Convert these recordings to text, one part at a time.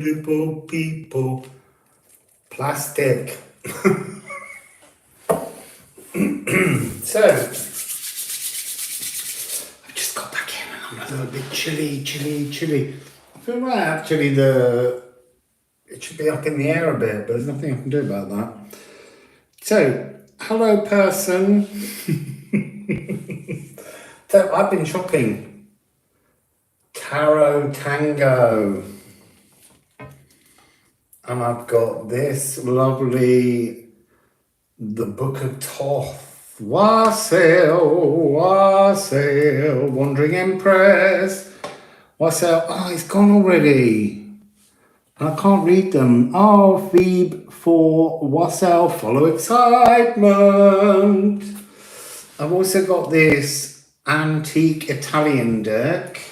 Beautiful people. Plastic. So, I just got back in and I'm a little bit chilly. I feel like actually it should be up in the air a bit, but there's nothing I can do about that. So, hello person. So, I've been shopping. Tango. And I've got this lovely, the Book of Toth. Wassail, Wandering Empress. Wassail, oh, it's gone already. I can't read them. Oh, Phoebe for Wassail, follow excitement. I've also got this antique Italian deck.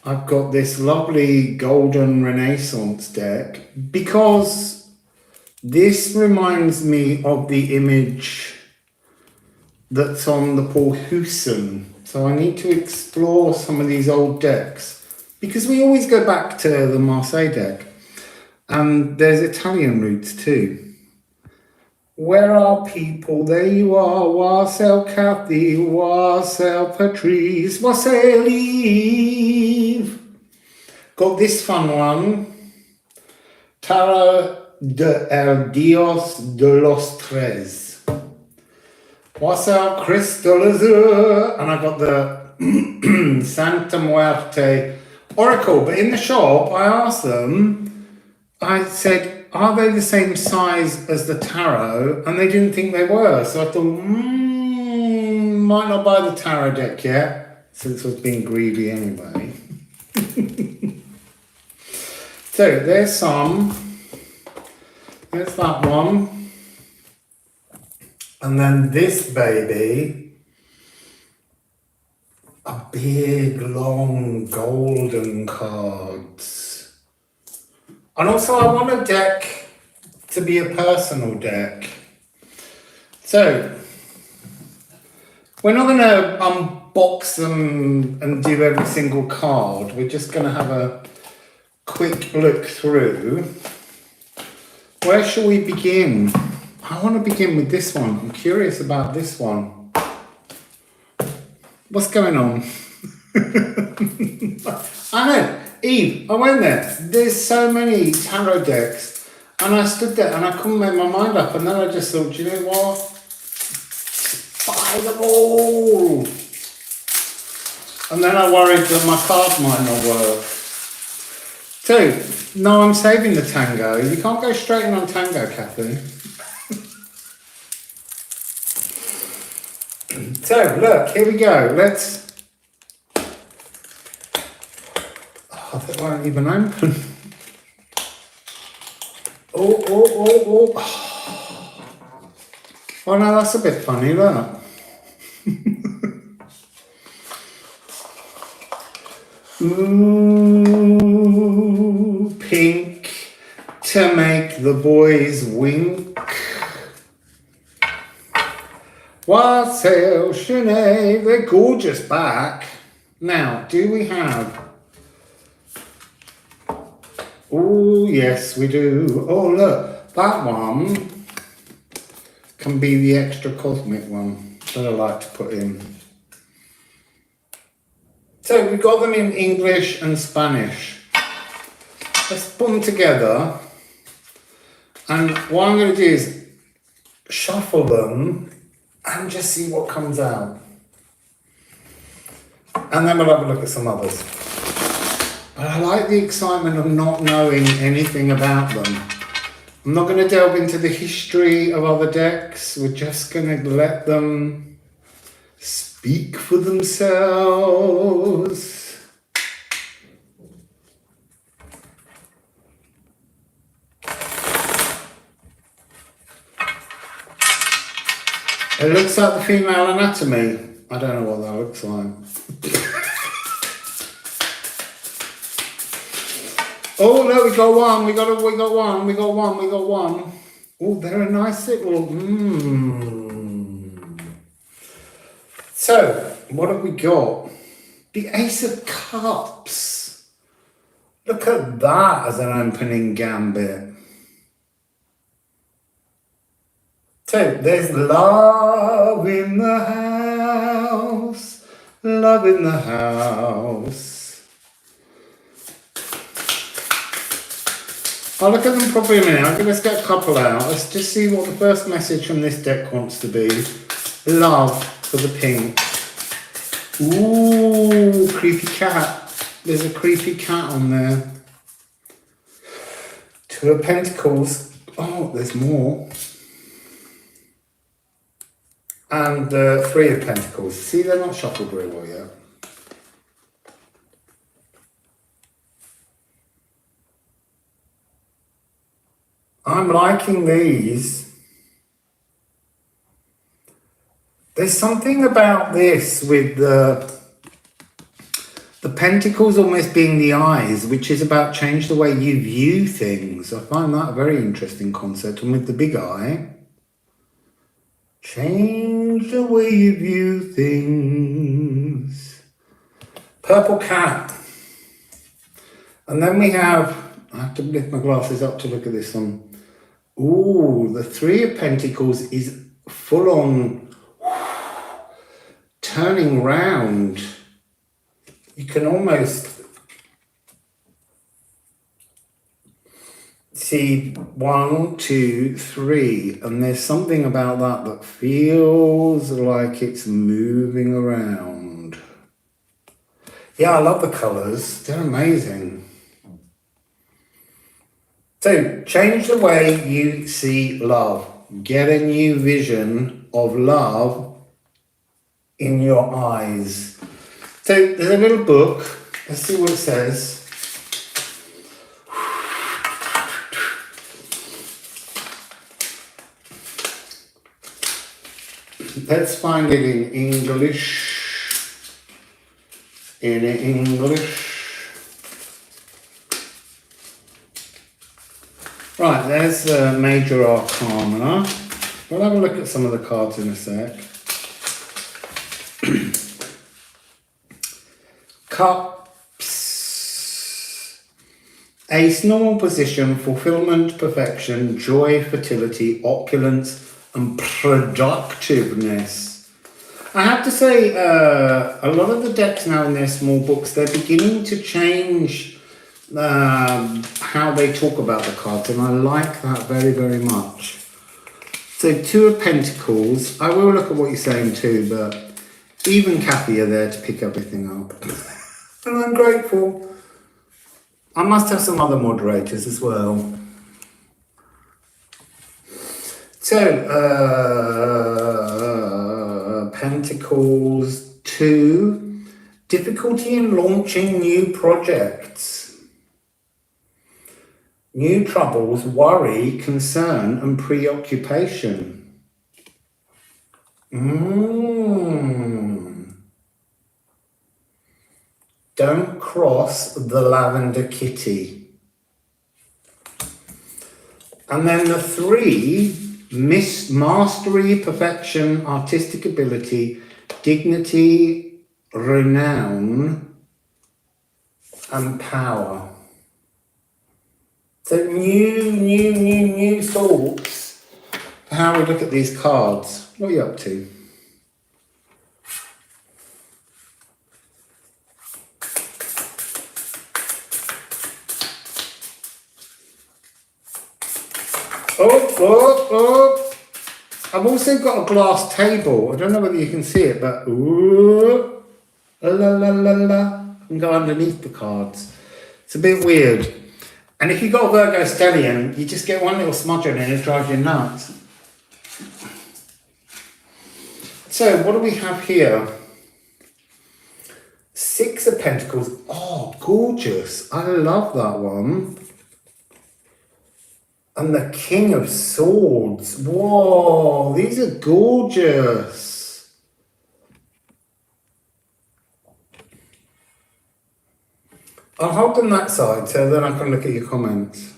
I've got this lovely golden Renaissance deck because this reminds me of the image that's on the Paul Hewson. So I need to explore some of these old decks because we always go back to the Marseille deck. And there's Italian roots too. Where are people? There you are. Wassail Kathy, Wassail Patrice, Wassail Livre. Got this fun one. Tarot de el Dios de los Tres. Wassail Crystal Azure. And I got the Santa Muerte Oracle. But in the shop, I asked them, I said, are they the same size as the tarot? And they didn't think they were. So I thought, might not buy the tarot deck yet, since I was being greedy anyway. So there's some. There's that one. And then this baby. A big, long, golden cards. And also I want a deck to be a personal deck. So, we're not going to unbox them and do every single card. We're just going to have a quick look through. Where shall we begin? I want to begin with this one. I'm curious about this one. What's going on? I know. Eve, I went there. There's so many tarot decks, and I stood there and I couldn't make my mind up. And then I just thought, you know what? Buy them all. And then I worried that my card might not work. So, no, I'm saving the Tango. You can't go straight in on Tango, Kathy. So, look, here we go. Let's. That won't even open. Oh. Oh no, that's a bit funny, look. Ooh, pink to make the boys wink. Wassail, Sinead, they're gorgeous back. Now, do we have... Oh, yes, we do. Oh, look, that one can be the extra cosmic one that I like to put in. So we've got them in English and Spanish. Let's put them together. And what I'm going to do is shuffle them and just see what comes out. And then we'll have a look at some others. But I like the excitement of not knowing anything about them. I'm not going to delve into the history of other decks. We're just going to let them speak for themselves. It looks like the female anatomy. I don't know what that looks like. Oh no, we got one. We got one. Oh, they're a nice little. So, what have we got? The Ace of Cups. Look at that as an opening gambit. So there's love in the house, love in the house. I'll look at them properly in a minute. Okay, let's get a couple out. Let's just see what the first message from this deck wants to be. Love for the pink. Ooh, creepy cat. There's a creepy cat on there. Two of Pentacles. Oh, there's more. And Three of Pentacles. See, they're not shuffled very well yet. I'm liking these. There's something about this with the Pentacles almost being the eyes, which is about change the way you view things. I find that a very interesting concept. And with the big eye, change the way you view things. Purple cat. And then we have, I have to lift my glasses up to look at this one. Ooh, the Three of Pentacles is full on turning round. You can almost see 1, 2, 3, and there's something about that that feels like it's moving around. Yeah, I love the colours. They're amazing. So, change the way you see love. Get a new vision of love in your eyes. So, there's a little book. Let's see what it says. Let's find it in English. In English. Right, there's the Major Arcana. We'll have a look at some of the cards in a sec. Cups. Ace, normal position, fulfillment, perfection, joy, fertility, opulence, and productiveness. I have to say, a lot of the decks now in their small books, they're beginning to change how they talk about the cards, and I like that very, very much. So, Two of Pentacles. I will look at what you're saying too, but Eve and Kathy are there to pick everything up. And I'm grateful. I must have some other moderators as well. So, Pentacles 2. Difficulty in launching new projects. New troubles, worry, concern, and preoccupation. Don't cross the lavender kitty. And then the 3, mastery, perfection, artistic ability, dignity, renown, and power. So new thoughts for how we look at these cards. What are you up to? Oh. I've also got a glass table. I don't know whether you can see it, but ooh, la. I can go underneath the cards. It's a bit weird. And if you've got a Virgo stellium, you just get one little smudge on it and it drives you nuts. So, what do we have here? 6 of Pentacles. Oh, gorgeous. I love that one. And the King of Swords. Whoa, these are gorgeous. I'll hold them that side so then I can look at your comments.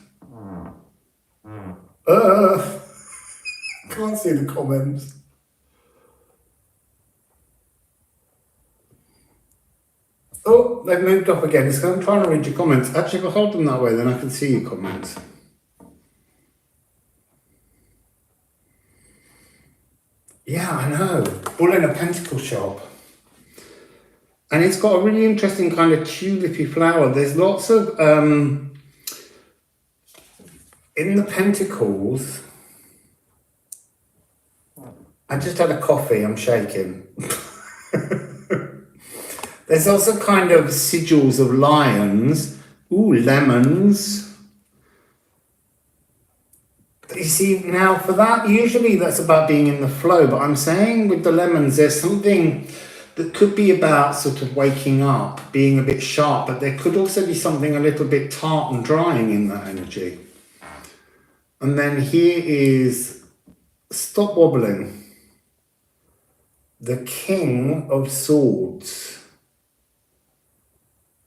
Can't see the comments. Oh, they've moved up again. It's I'm trying to read your comments. Actually, if I hold them that way, then I can see your comments. Yeah, I know. Bull in a pentacle shop. And it's got a really interesting kind of tulipy flower. There's lots of, in the pentacles, I just had a coffee, I'm shaking. There's also kind of sigils of lions. Ooh, lemons. You see, now for that, usually that's about being in the flow, but I'm saying with the lemons, there's something that could be about sort of waking up, being a bit sharp, but there could also be something a little bit tart and drying in that energy. And then here is, stop wobbling, the King of Swords.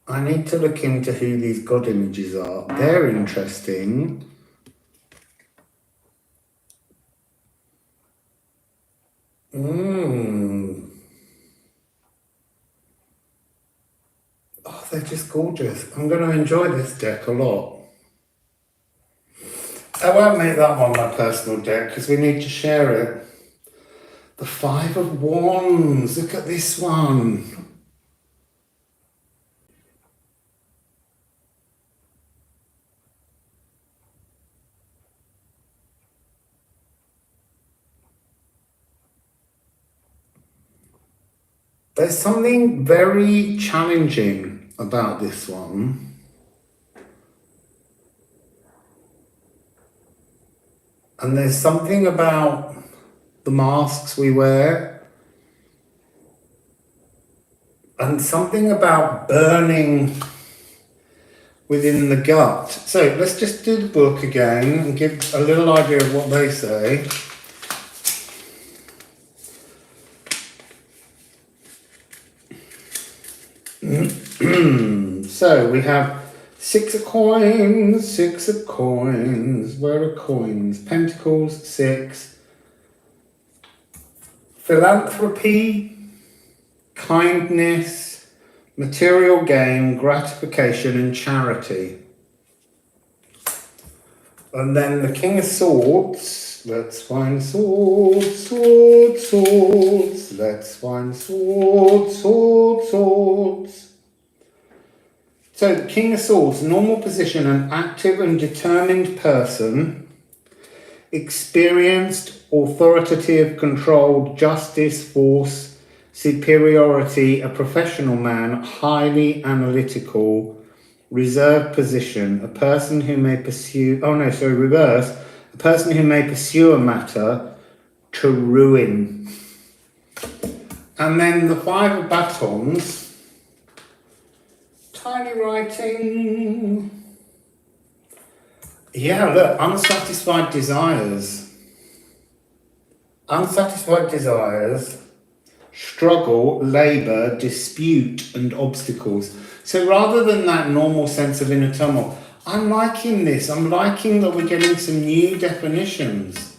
I need to look into who these god images are. They're interesting. Oh, they're just gorgeous. I'm going to enjoy this deck a lot. I won't make that one my personal deck because we need to share it. The Five of Wands. Look at this one. There's something very challenging about this one. And there's something about the masks we wear. And something about burning within the gut. So let's just do the book again and give a little idea of what they say. So we have Six of Coins, where are coins? Pentacles, 6. Philanthropy, kindness, material gain, gratification and charity. And then the King of Swords, let's find swords, let's find swords. So the King of Swords, normal position, an active and determined person, experienced, authoritative, controlled, justice, force, superiority, a professional man, highly analytical, reserved position, a person who may pursue, reverse, a person who may pursue a matter to ruin. And then the Five of Batons, tiny writing. Yeah, look, unsatisfied desires. Unsatisfied desires, struggle, labour, dispute and obstacles. So rather than that normal sense of inner turmoil, I'm liking this. I'm liking that we're getting some new definitions.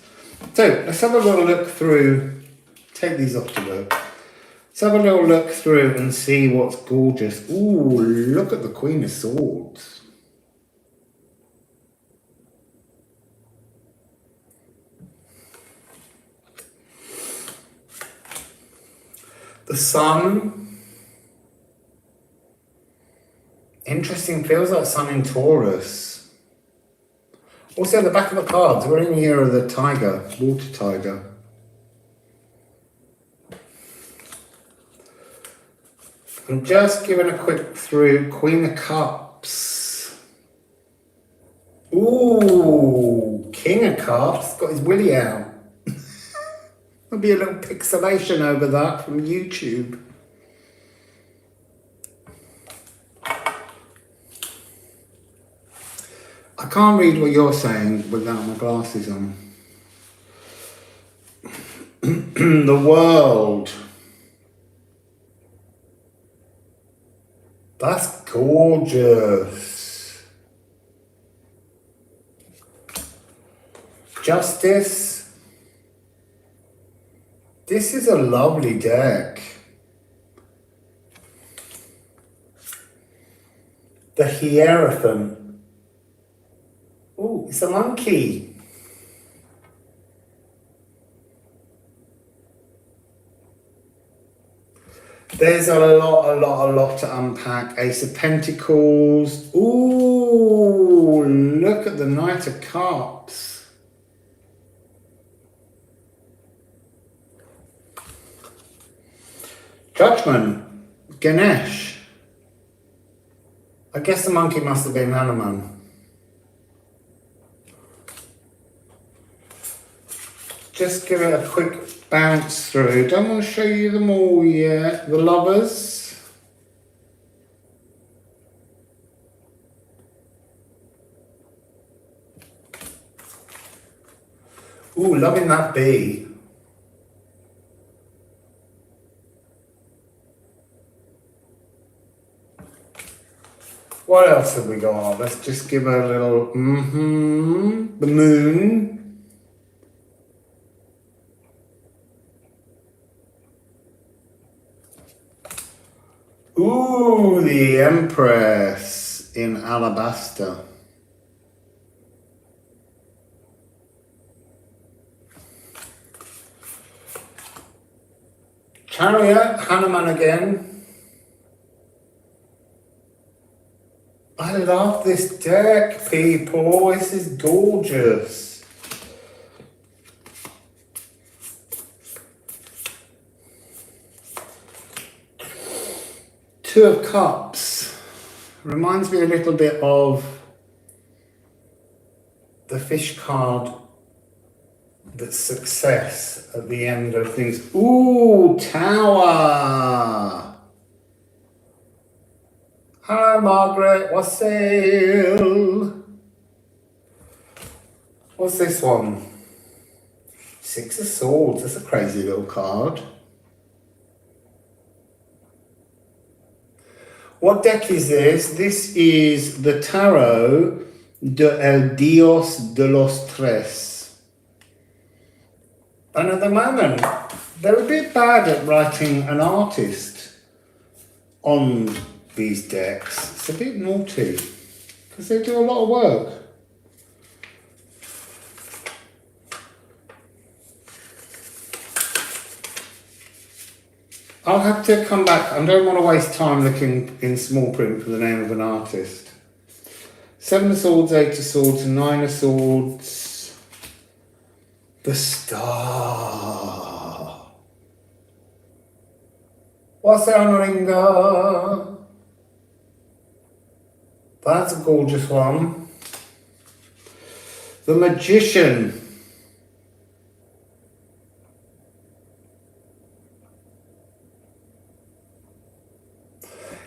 So let's have a little look through. Take these off to look. Let's have a little look through and see what's gorgeous. Ooh, look at the Queen of Swords. The Sun. Interesting, feels like Sun in Taurus. Also, the back of the cards, we're in the year of the tiger, water tiger. I'm just giving a quick through. Queen of Cups. Ooh, King of Cups, got his willy out. There'll be a little pixelation over that from YouTube. I can't read what you're saying without my glasses on. The World. That's gorgeous. Justice. This is a lovely deck. The Hierophant. Oh, it's a monkey. There's a lot to unpack. Ace of Pentacles. Ooh, look at the Knight of Cups. Judgment. Ganesh. I guess the monkey must have been Hanuman. Just give it a quick bounce through. Don't want to show you them all yet. The Lovers. Ooh, loving that bee. What else have we got? Let's just give her a little, the Moon. Ooh, the Empress in alabaster. Chariot, Hanuman again. I love this deck, people. This is gorgeous. Two of Cups. Reminds me a little bit of the fish card that's success at the end of things. Ooh, Tower. Hello, Margaret. Wassail. What's this one? Six of Swords. That's a crazy little card. What deck is this? This is the Tarot de El Dios de los Tres. And at the moment, they're a bit bad at writing an artist on these decks. It's a bit naughty because they do a lot of work. I'll have to come back. I don't want to waste time looking in small print for the name of an artist. Seven of Swords, Eight of Swords, Nine of Swords. The Star. Wassail Ringer. That's a gorgeous one. The Magician.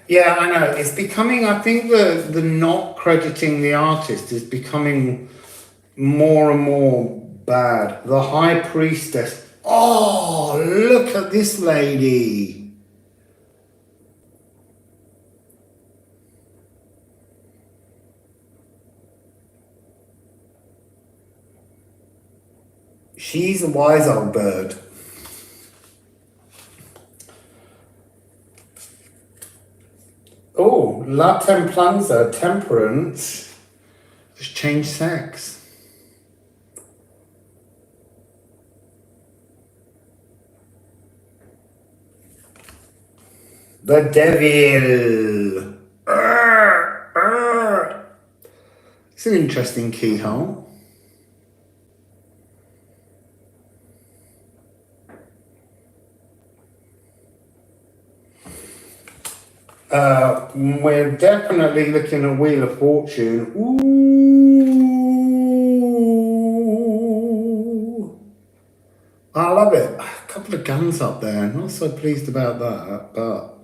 Yeah, I know. It's becoming, I think the not crediting the artist is becoming more and more bad. The High Priestess. Oh, look at this lady. She's a wise old bird. Oh, La Templanza, Temperance. Just change sex. The Devil. It's an interesting keyhole. We're definitely looking at Wheel of Fortune. Ooh. I love it. A couple of guns up there. Not so pleased about that, but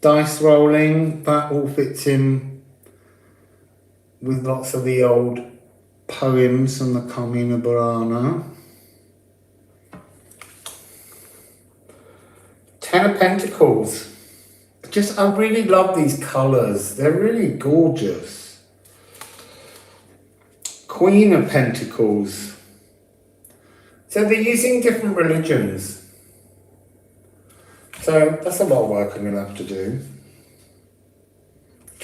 dice rolling, that all fits in with lots of the old poems from the Carmina Burana. Ten of Pentacles. I really love these colours. They're really gorgeous. Queen of Pentacles. So they're using different religions. So that's a lot of work I'm going to have to do.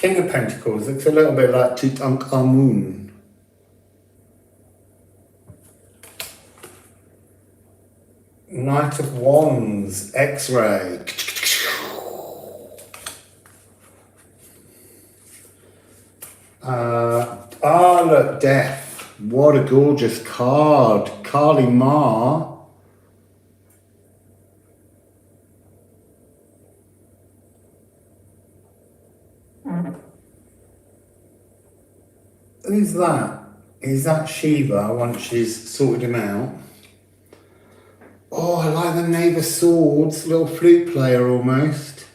King of Pentacles, looks a little bit like Tutankhamun. Knight of Wands, X-ray. Look, Death. What a gorgeous card. Kali Ma. Who's that? Is that Shiva once she's sorted him out? Oh, I like the Knave of Swords, little flute player almost.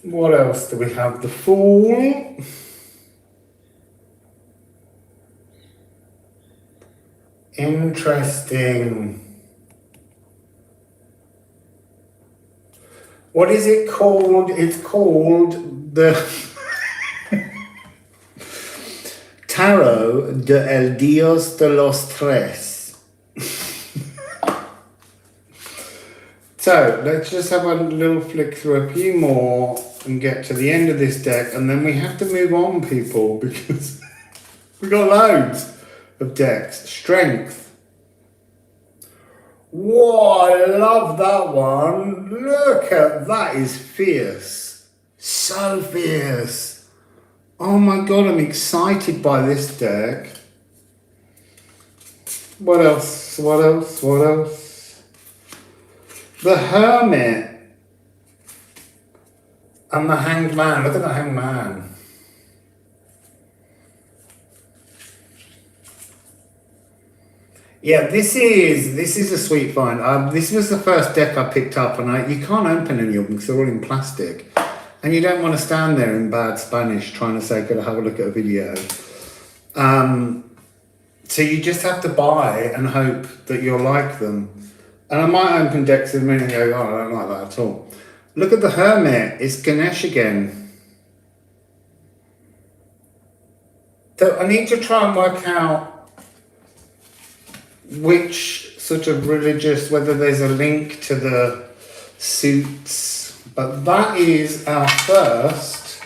What else do we have? The Fool. Interesting. What is it called? It's called the Tarot de El Dios de los Tres. So let's just have a little flick through a few more and get to the end of this deck, and then we have to move on, people, because we've got loads of decks. Strength. Whoa, I love that one. Look at that, is fierce. So fierce. Oh my god, I'm excited by this deck. What else? What else? What else? The Hermit. And the Hanged Man. Look at the Hanged Man. Yeah, this is a sweet find. This was the first deck I picked up, and you can't open any of them because they're all in plastic. And you don't want to stand there in bad Spanish trying to say, could I have a look at a video? So you just have to buy and hope that you'll like them. And I might open decks in a minute and go, oh, I don't like that at all. Look at the Hermit. It's Ganesh again. So I need to try and work out which sort of religious, whether there's a link to the suits. But that is our first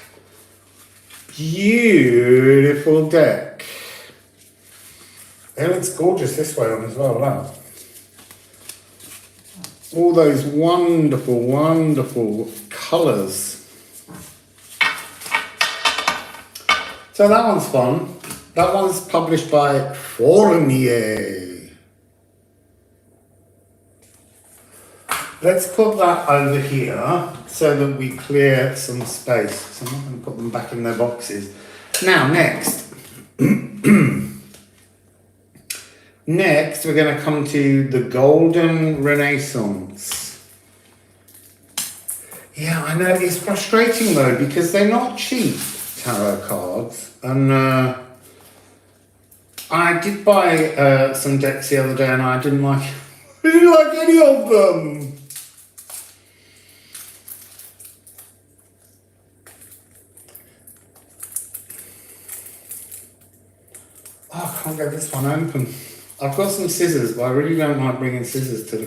beautiful deck. It looks gorgeous this way on as well, wow. All those wonderful, wonderful colours. So that one's fun. That one's published by Fournier. Let's put that over here so that we clear some space. So I'm not going to put them back in their boxes. Now, next. Next, we're going to come to the Golden Renaissance. Yeah, I know, it's frustrating though, because they're not cheap tarot cards. And I did buy some decks the other day and I didn't like any of them. Oh, I can't get this one open. I've got some scissors, but I really don't like bringing scissors to the...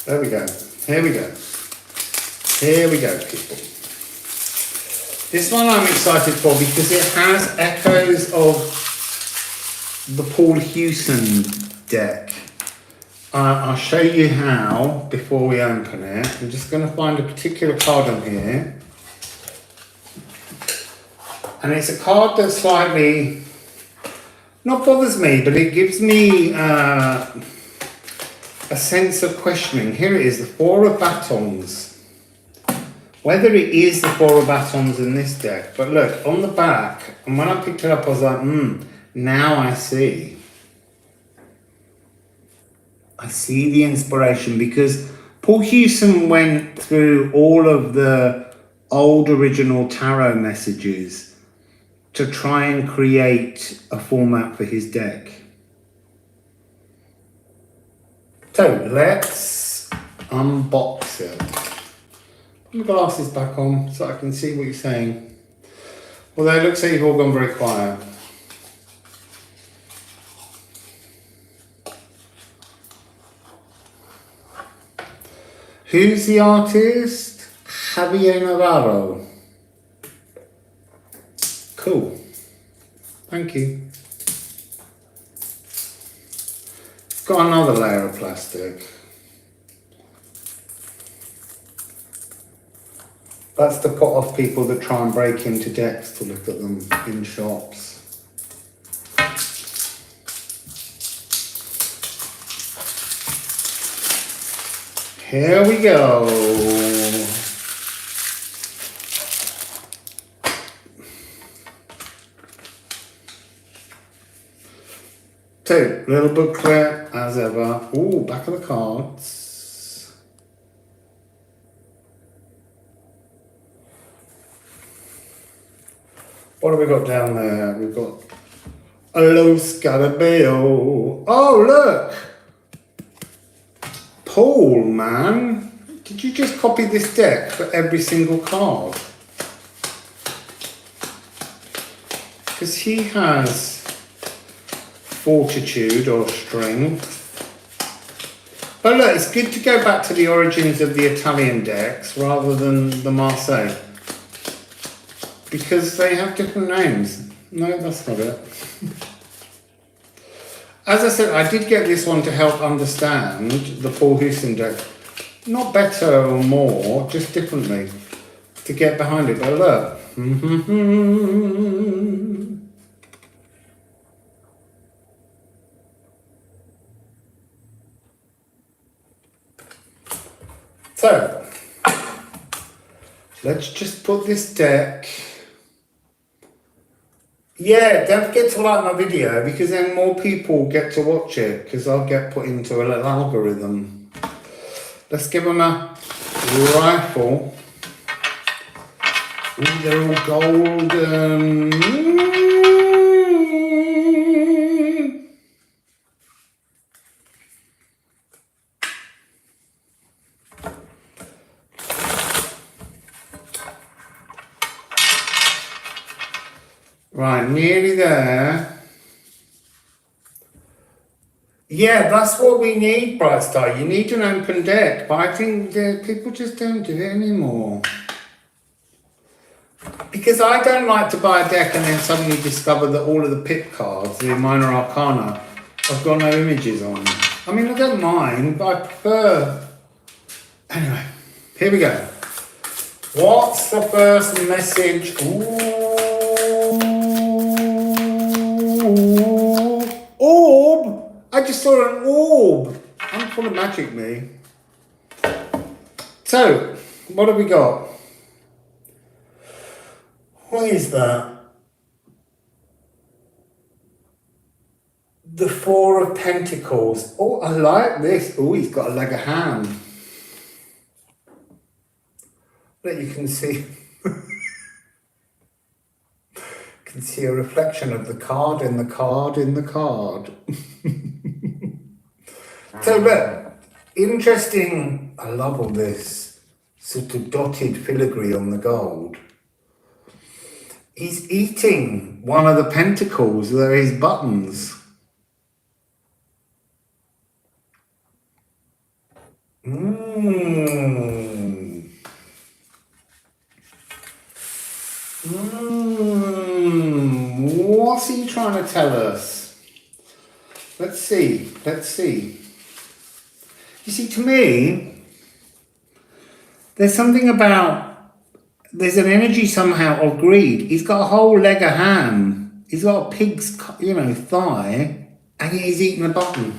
There we go. Here we go. Here we go, people. This one I'm excited for because it has echoes of the Paul Hewson deck. I'll show you how before we open it. I'm just going to find a particular card on here. And it's a card that slightly... not bothers me, but it gives me a sense of questioning. Here it is, the Four of Batons. Whether it is the Four of Batons in this deck, but look, on the back, and when I picked it up, I was like, now I see. I see the inspiration, because Paul Hewson went through all of the old original tarot messages to try and create a format for his deck. So let's unbox it. Put my glasses back on so I can see what you're saying. Although it looks like you've all gone very quiet. Who's the artist? Fabio Navarro. Cool. Thank you. Got another layer of plastic. That's to put off people that try and break into decks to look at them in shops. Here we go. So, little booklet as ever. Ooh, back of the cards. What have we got down there? We've got a Lo Scarabeo. Oh, look! Paul, man. Did you just copy this deck for every single card? Because he has fortitude or strength. But look, it's good to go back to the origins of the Italian decks rather than the Marseille. Because they have different names. No, that's not it. As I said, I did get this one to help understand the Paul Houston deck. Not better or more, just differently. To get behind it. But look. So, let's just put this deck. Yeah, don't forget to like my video because then more people get to watch it because I'll get put into a little algorithm. Let's give them a rifle. Ooh, they're all golden. Right, nearly there. Yeah, that's what we need, Bright Star. You need an open deck, but I think people just don't do it anymore. Because I don't like to buy a deck and then suddenly discover that all of the pip cards, the minor arcana, I've got no images on. I mean, I don't mind, but I prefer... Anyway, here we go. What's the first message? Ooh. Orb! I just saw an orb. I'm full of magic, me. So, what have we got? What is that? The Four of Pentacles. Oh, I like this. Oh, he's got a leg of ham. That you can see. Can see a reflection of the card in the card in the card. So look, interesting. I love all this sort of dotted filigree on the gold. He's eating one of the pentacles. There are his buttons. What's he trying to tell us? Let's see. Let's see. You see, to me, there's something about, there's an energy somehow of greed. He's got a whole leg of ham. He's got a pig's, thigh, and he's eating a button.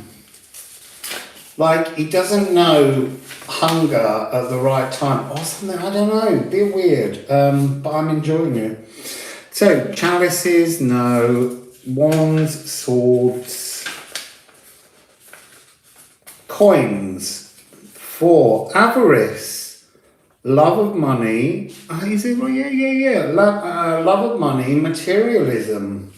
Like, he doesn't know hunger at the right time or something. I don't know. Bit weird. But I'm enjoying it. So, chalices, no. Wands, swords. Coins. 4. Avarice. Love of money. Is it? Yeah. Love of money. Materialism.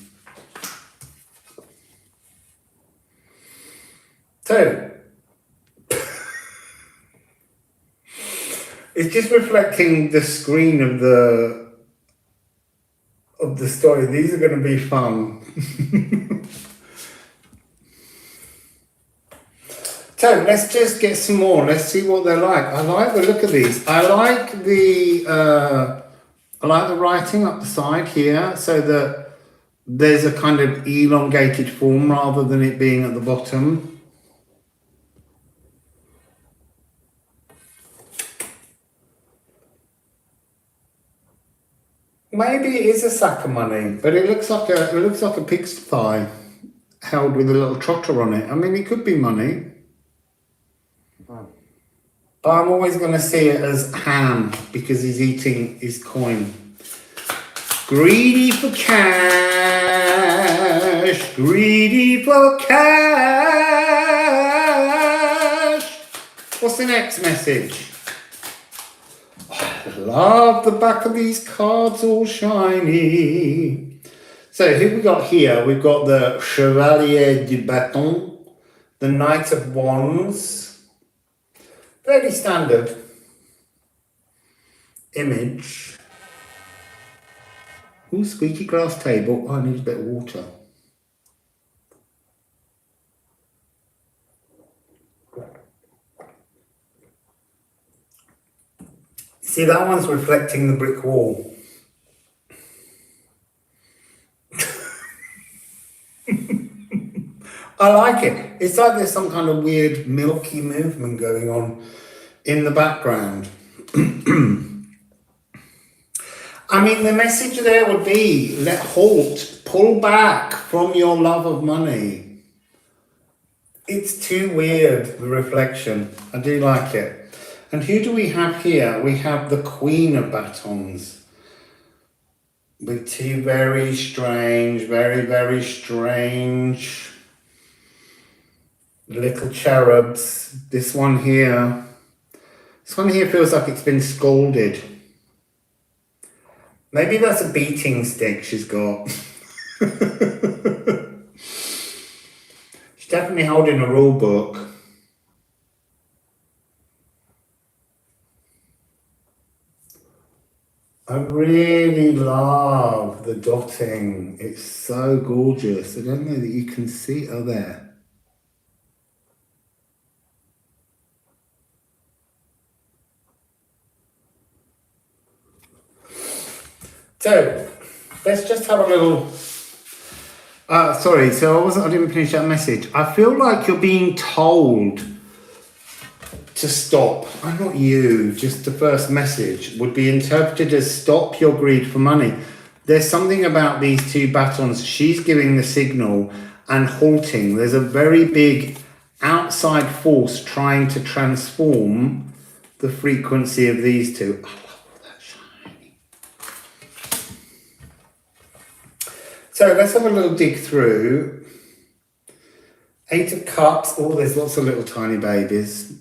So, it's just reflecting the screen of the story. These are going to be fun. So let's just get some more. Let's see what they're like. I like the look of these. I like the writing up the side here, so that there's a kind of elongated form rather than it being at the bottom. Maybe it is a sack of money, but it looks like a pig's thigh held with a little trotter on it. I mean, it could be money. But I'm always going to see it as ham because he's eating his coin. Greedy for cash, greedy for cash. What's the next message? I love the back of these cards, all shiny. So who we got here? We've got the Chevalier du Bâton, the Knight of Wands. Fairly standard image. Ooh, squeaky glass table. Oh, I need a bit of water. See, that one's reflecting the brick wall. I like it. It's like there's some kind of weird milky movement going on in the background. I mean, the message there would be, pull back from your love of money. It's too weird, the reflection. I do like it. And who do we have here? We have the Queen of Batons. With two very strange, very strange little cherubs. This one here feels like it's been scalded. Maybe that's a beating stick she's got. She's definitely holding a rule book. I really love the dotting. It's so gorgeous. I don't know that you can see it there. So, let's just have a little... sorry, so I didn't finish that message. I feel like you're being told to stop. I'm not you, just the first message would be interpreted as stop your greed for money. There's something about these two batons. She's giving the signal and halting. There's a very big outside force trying to transform the frequency of these two. I love all that shiny. So let's have a little dig through. 8 of Cups. Oh, there's lots of little tiny babies.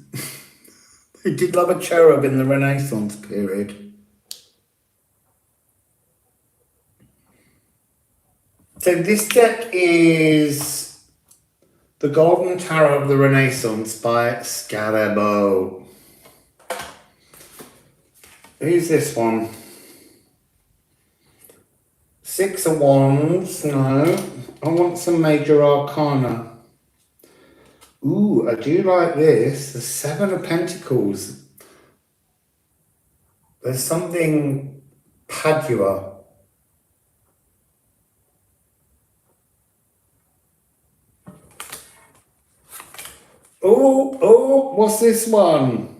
They did love a cherub in the Renaissance period. So this deck is the Golden Tarot of the Renaissance by Scarabeo. Who's this one? 6 of Wands. No. I want some major arcana. Ooh, I do like this. The 7 of Pentacles. There's something Padua. Oh, what's this one?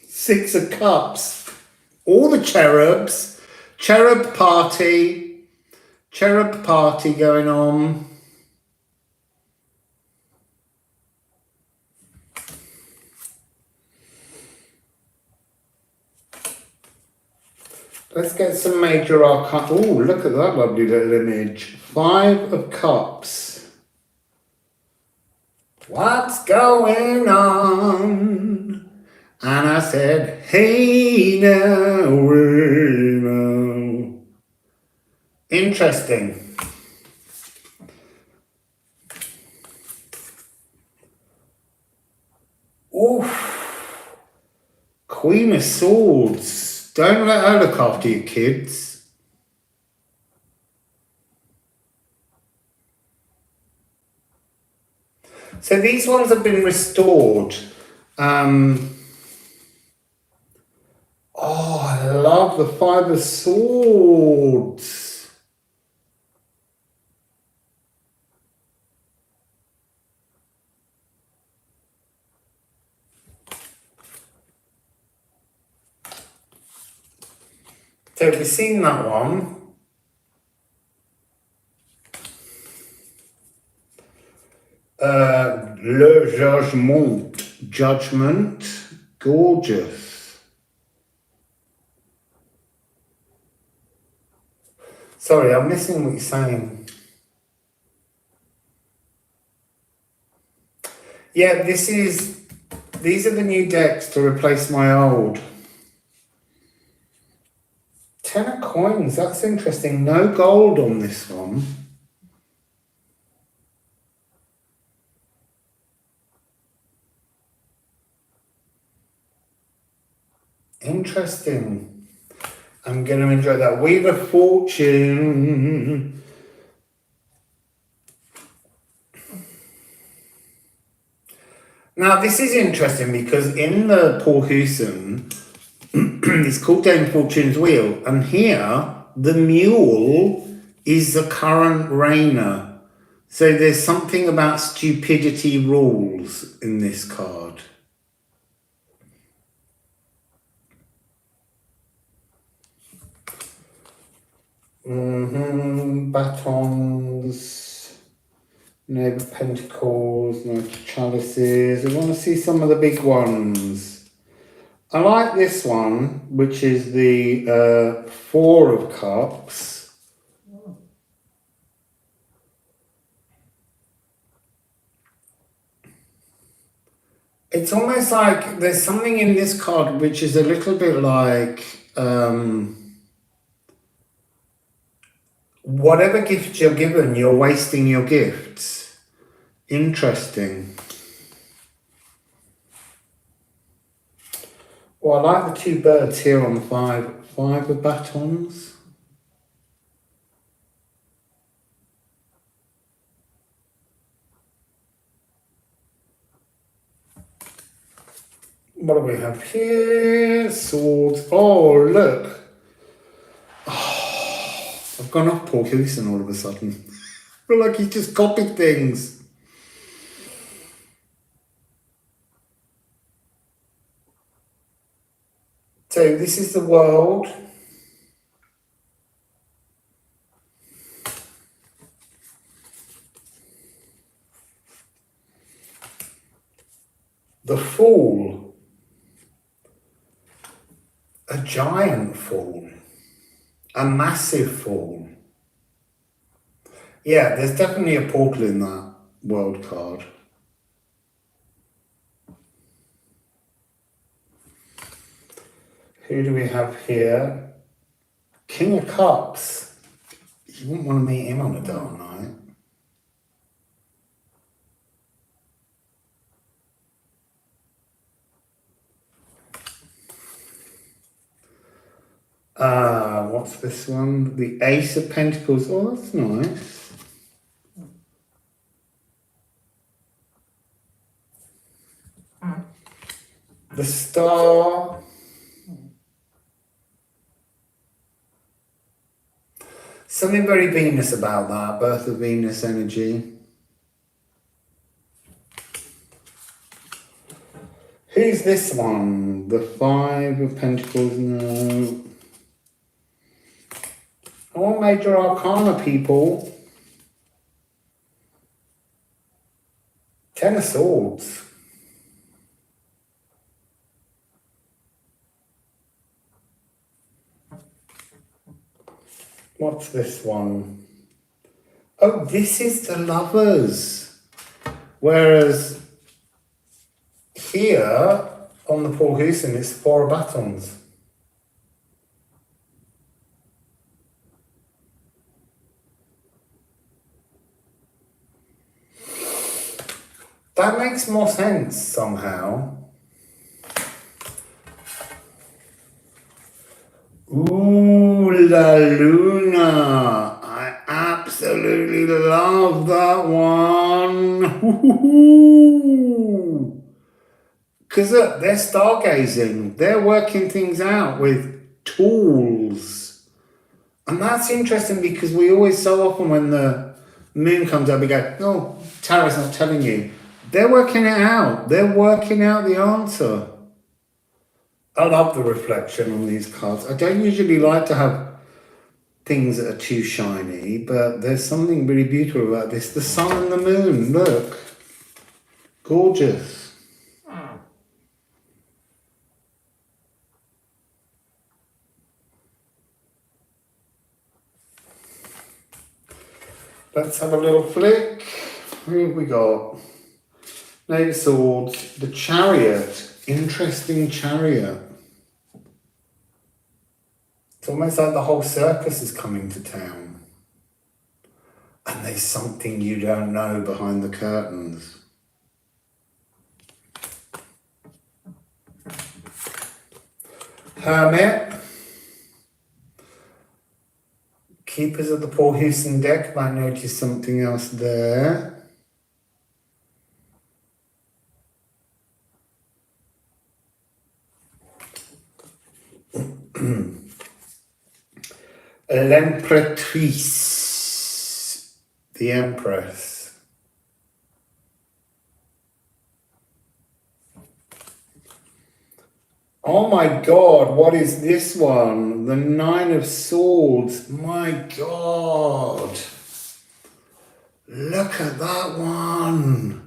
6 of Cups. All the cherubs. Cherub party going on. Let's get some major arcana. Oh, look at that lovely little image. 5 of Cups. What's going on? And I said, hey now, hey now. Interesting. Oof. Queen of Swords. Don't let her look after your kids. So these ones have been restored. Oh, I love the 5 of Swords. So we've seen that one. Le Jugement, Judgment, gorgeous. Sorry, I'm missing what you're saying. Yeah, these are the new decks to replace my old. 10 of coins, that's interesting. No gold on this one. Interesting. I'm going to enjoy that. Wheel of Fortune. Now, this is interesting because in the Paul Hewson, it's called Dame Fortune's Wheel. And here, the mule is the current reigner. So there's something about stupidity rules in this card. Batons, Knave of Pentacles, Knight of Chalices. I want to see some of the big ones. I like this one, which is the 4 of Cups. It's almost like there's something in this card which is a little bit like whatever gift you're given, you're wasting your gifts. Interesting. Well, I like the 2 birds here on 5. 5 of batons. What do we have here? Swords. Oh, look. I've gone off Paul Hewson all of a sudden. I feel like he's just copied things. So this is the world. The Fool. A giant fool. A massive fool. Yeah, there's definitely a portal in that world card. Who do we have here? King of Cups. You wouldn't want to meet him on a dark night. What's this one? The Ace of Pentacles. Oh, that's nice. The Star. Something very Venus about that. Birth of Venus energy. Who's this one? The 5 of Pentacles. No. I want Major Arcana, people. 10 of Swords. What's this one? Oh, this is the Lovers. Whereas here on the Paul Hewson, it's 4 of Batons. That makes more sense somehow. Ooh, La Luna. I absolutely love that one. Because look, they're stargazing. They're working things out with tools. And that's interesting because we always so often when the moon comes up, we go, no, Tarot's not telling you. They're working it out. They're working out the answer. I love the reflection on these cards. I don't usually like to have things that are too shiny, but there's something really beautiful about this. The sun and the moon, look. Gorgeous. Let's have a little flick. Who have we got? Knight of Swords, the Chariot. Interesting Chariot. It's almost like the whole circus is coming to town. And there's something you don't know behind the curtains. Hermit. Keepers of the Paul Houston deck, might notice something else there. L'Emperatrice, the Empress. Oh my God, what is this one? The Nine of Swords. My God. Look at that one.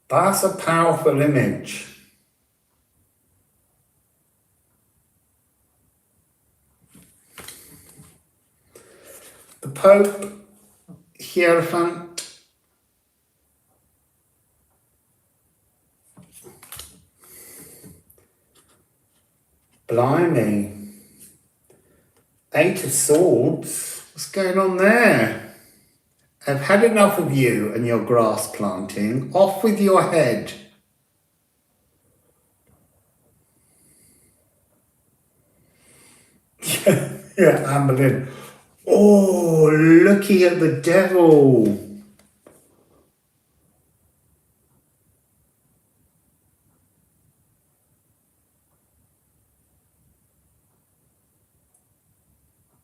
That's a powerful image. The Pope, Hierophant. Blimey. Eight of Swords. What's going on there? I've had enough of you and your grass planting. Off with your head. Yeah, Anne Boleyn. Oh, looking at the devil.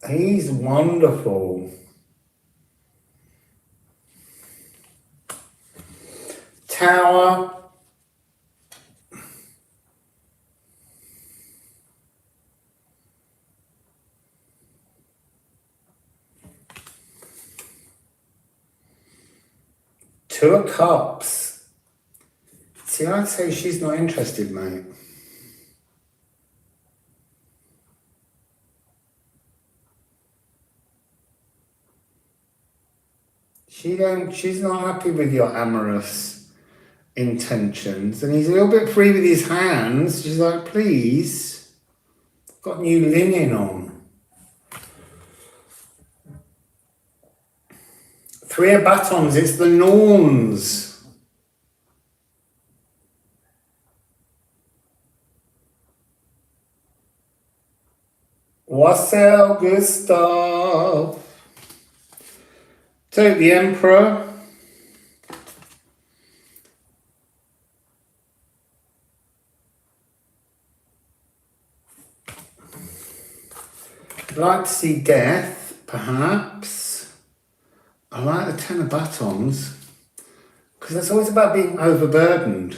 He's wonderful. Tower. Two of Cups. See, I'd say she's not interested, mate. She's not happy with your amorous intentions. And he's a little bit free with his hands. She's like, please, I've got new linen on. Three of Batons, it's the Norns. Wassail Gustav. Take the Emperor. I'd like to see death, perhaps. I like the Ten of Batons, because it's always about being overburdened.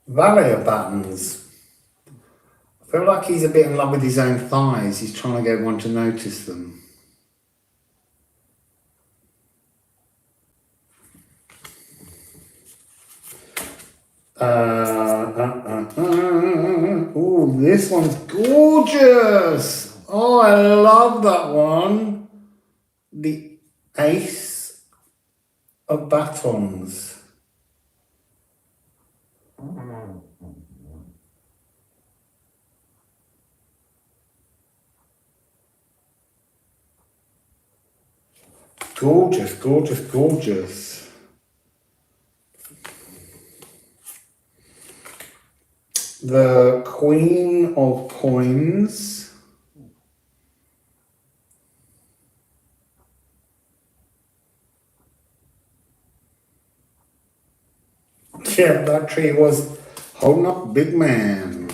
Valet of Batons. I feel like he's a bit in love with his own thighs. He's trying to get everyone to notice them. Oh, this one's gorgeous. Oh, I love that one. The Ace of Batons. Gorgeous, gorgeous, gorgeous. The Queen of Coins. Yeah, that tree was holding up a big man.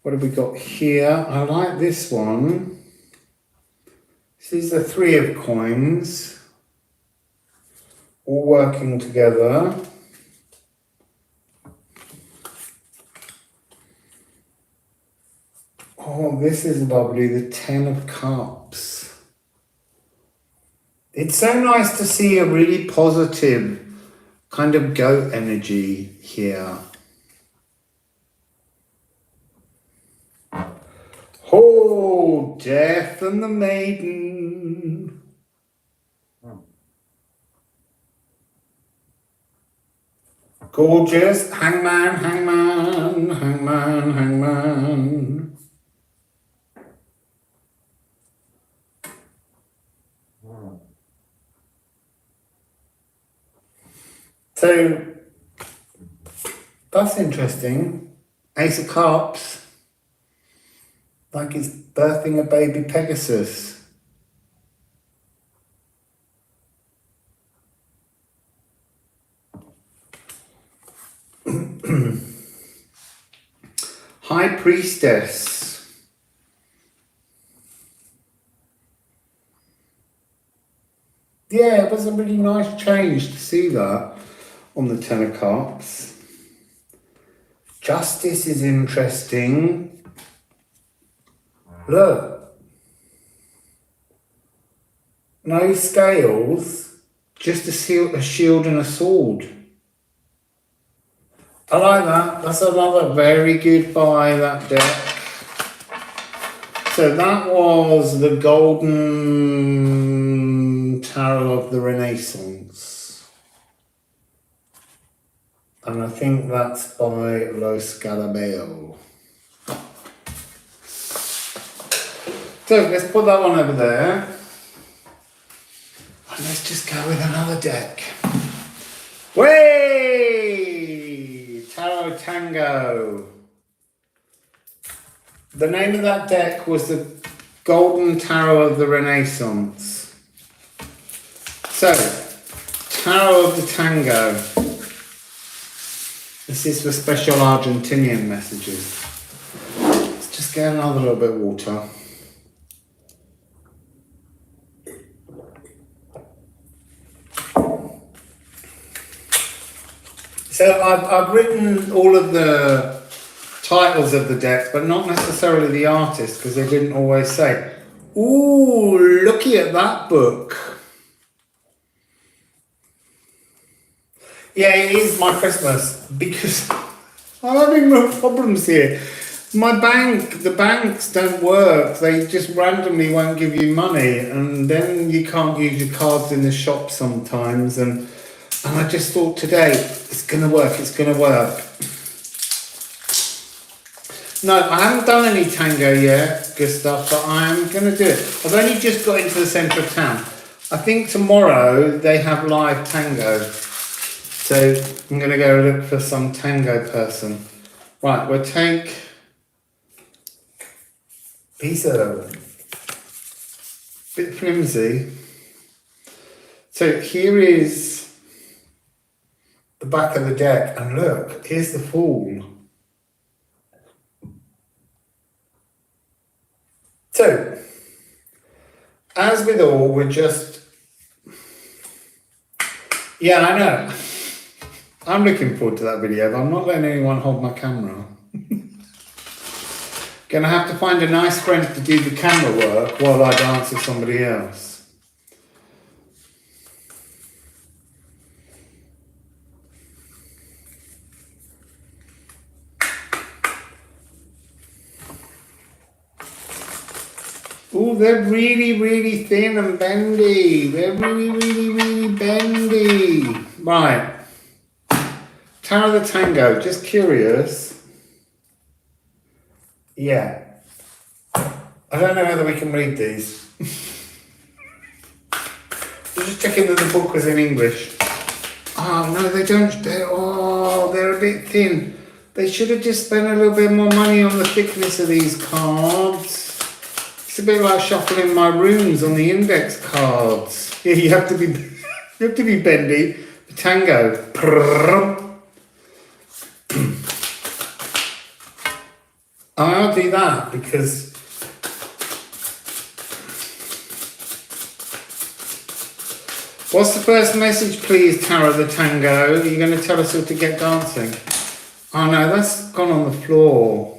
What have we got here? I like this one. This is the Three of Coins. All working together. Oh, this is lovely. The Ten of Cups. It's so nice to see a really positive kind of goat energy here. Oh, Death and the Maiden. Gorgeous. Hangman, hangman, hangman, hangman. So, that's interesting. Ace of Cups. Like it's birthing a baby Pegasus. High Priestess. Yeah, it was a really nice change to see that on the Ten of Cups. Justice is interesting. Look. No scales, just a shield and a sword. I like that. That's another very good buy, that deck. So that was the Golden Tarot of the Renaissance. And I think that's by Lo Scarabeo. So let's put that one over there. And let's just go with another deck. Way! Tarot Tango. The name of that deck was the Golden Tarot of the Renaissance. So, Tarot of the Tango. This is for special Argentinian messages. Let's just get another little bit of water. So I've written all of the titles of the decks, but not necessarily the artist, because they didn't always say. Ooh, looky at that book. Yeah, it is my Christmas, because I'm having real problems here. The banks don't work. They just randomly won't give you money, and then you can't use your cards in the shop sometimes, and I just thought today, it's going to work. No, I haven't done any tango yet, good stuff, but I'm going to do it. I've only just got into the centre of town. I think tomorrow they have live tango. So I'm going to go look for some tango person. Right, we'll take... These are a bit flimsy. So here is the back of the deck, and look, here's the Fool. So, as with all, we're just... Yeah, I know. I'm looking forward to that video, but I'm not letting anyone hold my camera. Gonna have to find a nice friend to do the camera work while I dance with somebody else. Ooh, they're really, really thin and bendy. They're really, really, really bendy. Right. Tarot of the Tango, just curious. Yeah. I don't know whether we can read these. Just checking that the book was in English. Oh no, they don't. They're a bit thin. They should have just spent a little bit more money on the thickness of these cards. It's a bit like shuffling my runes on the index cards. Yeah, you have to be bendy. Tango. I'll do that because what's the first message, please, Tara the Tango? Are you going to tell us all to get dancing? Oh no, that's gone on the floor.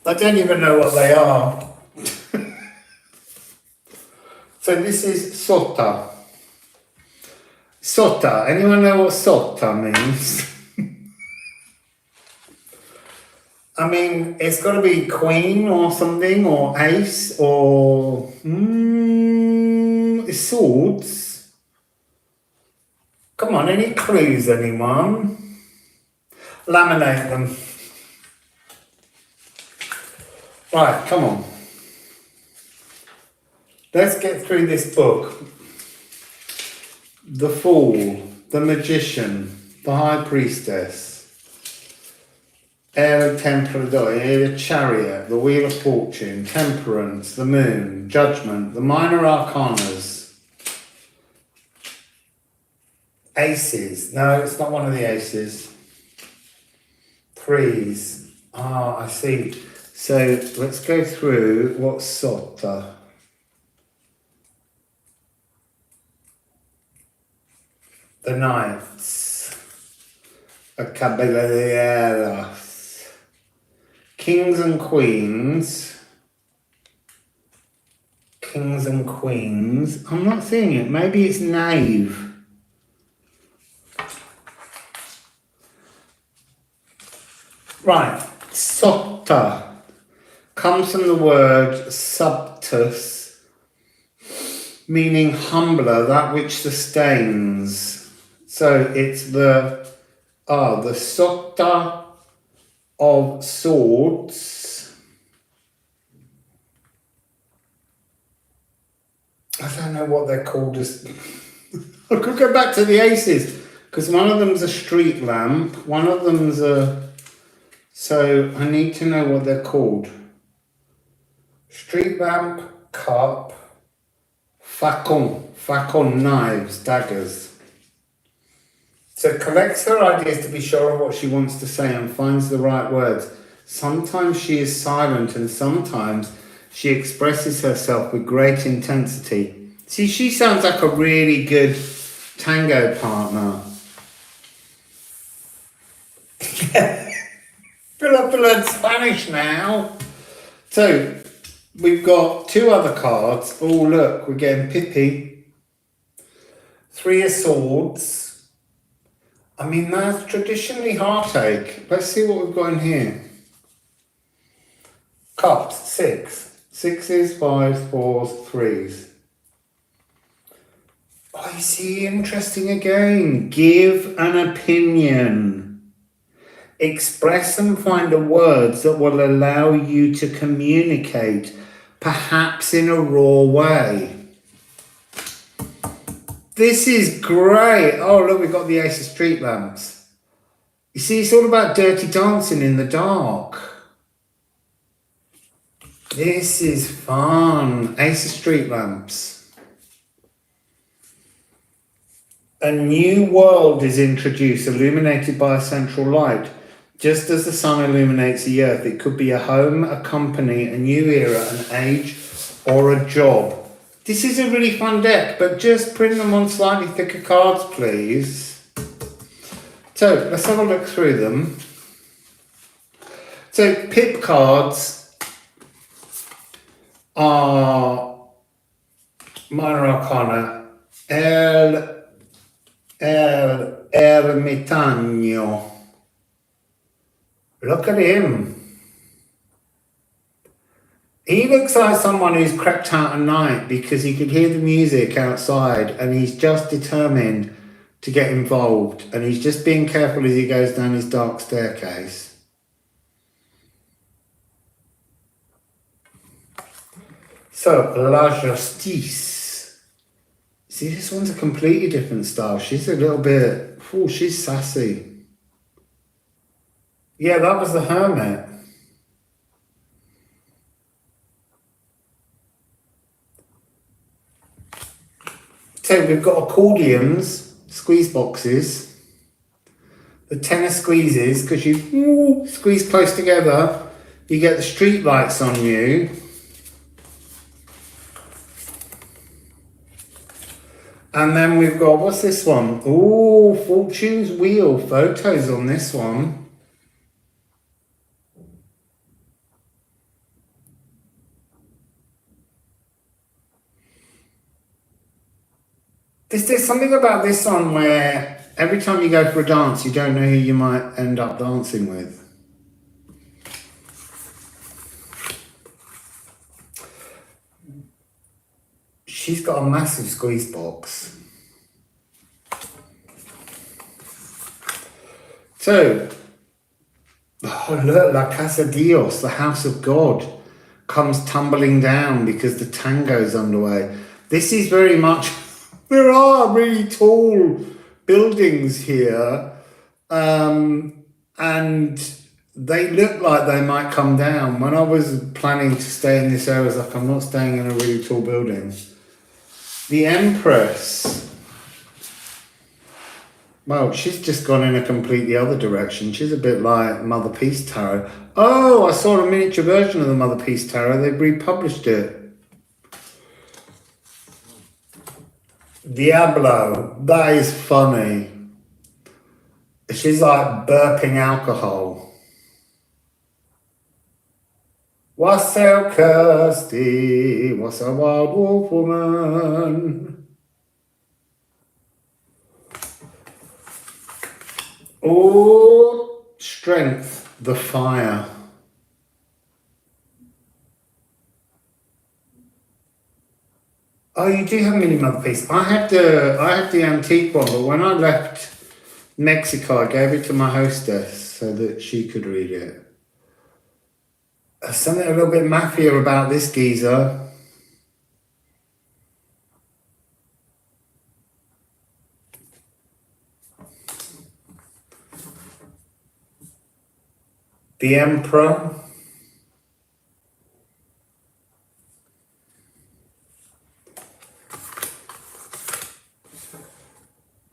I don't even know what they are. So this is sota. Sota. Anyone know what sota means? I mean, it's got to be queen or something, or ace, or swords. Come on, any clues, anyone? Laminate them. Right, come on. Let's get through this book. The Fool, the Magician, the High Priestess, El Templador, the Chariot, the Wheel of Fortune, Temperance, the Moon, Judgment, the Minor Arcanas, Aces. No, it's not one of the aces. Threes. Ah, I see. So let's go through what's sota. The Knights, a Caballeros, Kings and Queens, I'm not seeing it, maybe it's Knave. Right, sota comes from the word subtus, meaning humbler, that which sustains. So it's the sota of swords. I don't know what they're called. I could go back to the aces because one of them's a street lamp, one of them's a. So I need to know what they're called. Street lamp, cup, facon, knives, daggers. So collects her ideas to be sure of what she wants to say and finds the right words. Sometimes she is silent and sometimes she expresses herself with great intensity. See, she sounds like a really good tango partner. Feel like to learn Spanish now. So we've got two other cards. Oh look, we're getting Pippi. Three of Swords. I mean, that's traditionally heartache. Let's see what we've got in here. Cups, 6. 6s, 5s, 4s, 3s. I see, interesting again. Give an opinion. Express and find the words that will allow you to communicate, perhaps in a raw way. This is great. Oh, look, we've got the Ace of Street Lamps. You see, it's all about dirty dancing in the dark. This is fun. Ace of Street Lamps. A new world is introduced, illuminated by a central light. Just as the sun illuminates the earth, it could be a home, a company, a new era, an age, or a job. This is a really fun deck, but just print them on slightly thicker cards, please. So let's have a look through them. So pip cards are Minor Arcana, El Ermitaño. Look at him. He looks like someone who's crept out at night because he could hear the music outside and he's just determined to get involved, and he's just being careful as he goes down his dark staircase. So, La Justice. See, this one's a completely different style. She's a little bit... Oh, she's sassy. Yeah, that was the Hermit. So we've got accordions, squeeze boxes, the tenor squeezes, because you squeeze close together, you get the street lights on you. And then we've got, what's this one? Ooh, Fortune's Wheel, photos on this one. There's something about this one where every time you go for a dance, you don't know who you might end up dancing with. She's got a massive squeeze box. So, oh look, La Casa Dios, the house of God, comes tumbling down because the tango's underway. This is very much... There are really tall buildings here, and they look like they might come down. When I was planning to stay in this area, I was like, I'm not staying in a really tall building. The Empress. Well, she's just gone in a completely other direction. She's a bit like Mother Peace Tarot. Oh, I saw a miniature version of the Mother Peace Tarot. They've republished it. Diablo, that is funny. She's like burping alcohol. Wassail Kirsty, what's a wild wolf woman? Oh, Strength, the fire. Oh, you do have Mini Mother Piece. I had the antique one, but when I left Mexico, I gave it to my hostess so that she could read it. There's something a little bit mafia about this geezer. The Emperor.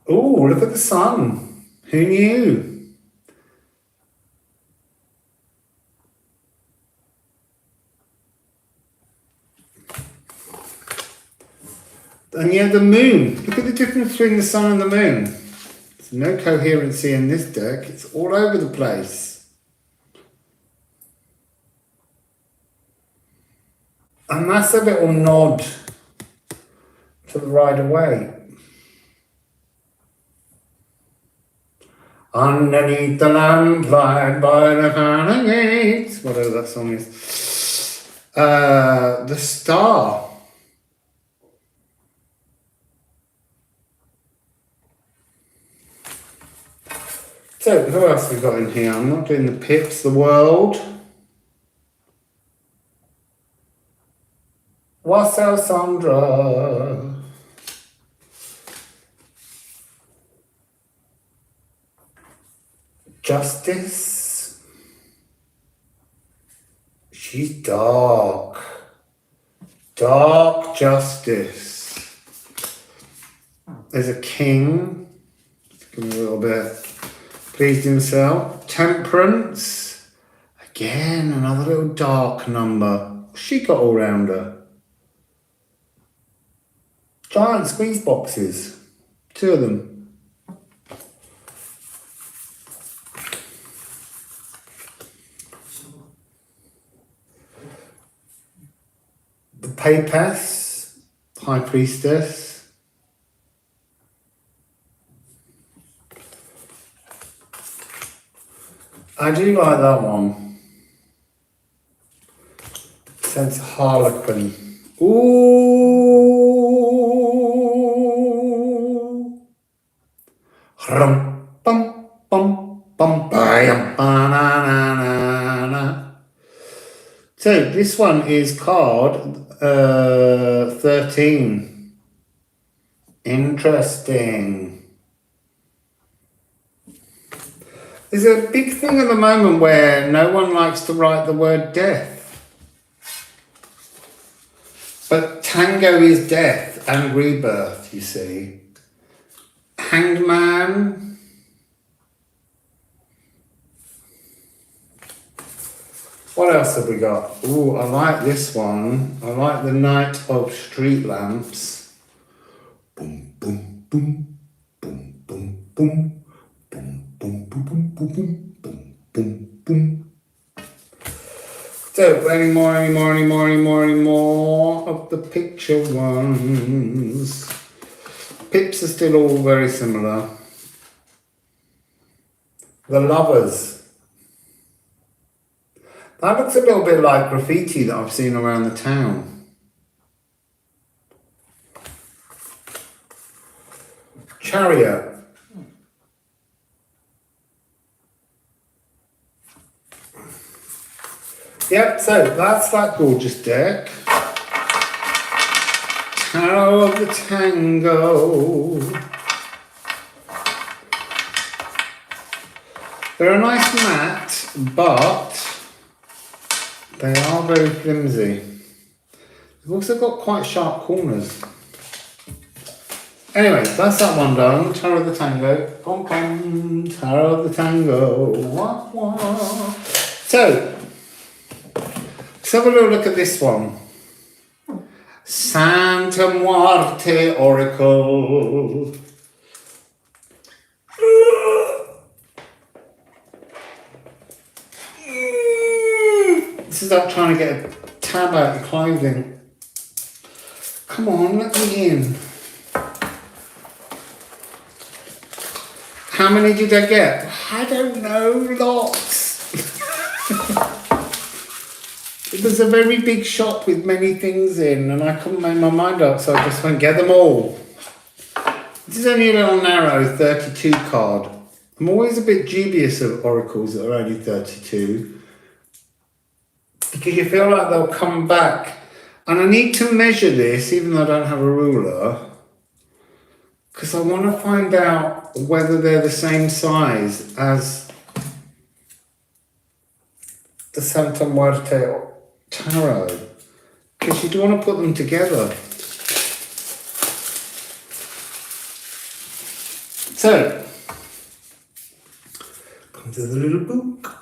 Oh, look at the sun. Who knew? And yeah, the moon. Look at the difference between the sun and the moon. There's no coherency in this deck. It's all over the place. And that's a little nod to the Rider-Waite. Underneath the lamplight by the fountain gates, whatever that song is. The Star. So, who else we got in here? I'm not doing the Pips, the World. Wassail Sandra. Justice. She's dark. Dark Justice. There's a king. Give me a little bit. Pleased himself. Temperance. Again, another little dark number. She got all round her. Giant squeeze boxes. 2 of them. The Papess, High Priestess. I do like that one. Sense Harlequin. Ooh. Rum, bum, bum, bum, bam, ba-na-na-na-na. So this one is card 13. Interesting. There's a big thing at the moment where no one likes to write the word death. But tango is death and rebirth, you see. Hanged man. What else have we got? Ooh, I like this one. I like the Night of Street Lamps. Boom, boom, boom, boom, boom, boom. Boom, boom, boom, boom, boom, boom, boom, boom. So, any more of the picture ones. Pips are still all very similar. The Lovers. That looks a little bit like graffiti that I've seen around the town. Chariot. Yep, so that's that gorgeous deck. Tarot of the Tango. They're a nice mat, but they are very flimsy. They've also got quite sharp corners. Anyway, that's that one done. Tarot of the Tango. Pom pom. Tarot of the Tango. Wah, wah. So, let's have a little look at this one. Santa Muerte Oracle. This is like trying to get a tab out of your clothing. Come on, let me in. How many did I get? I don't know, lots. It was a very big shop with many things in and I couldn't make my mind up, so I just went get them all. This is only a little narrow 32 card. I'm always a bit dubious of oracles that are only 32 because you feel like they'll come back. And I need to measure this even though I don't have a ruler because I want to find out whether they're the same size as the Santa Muerte Tarot, because you do want to put them together. So, come to the little book.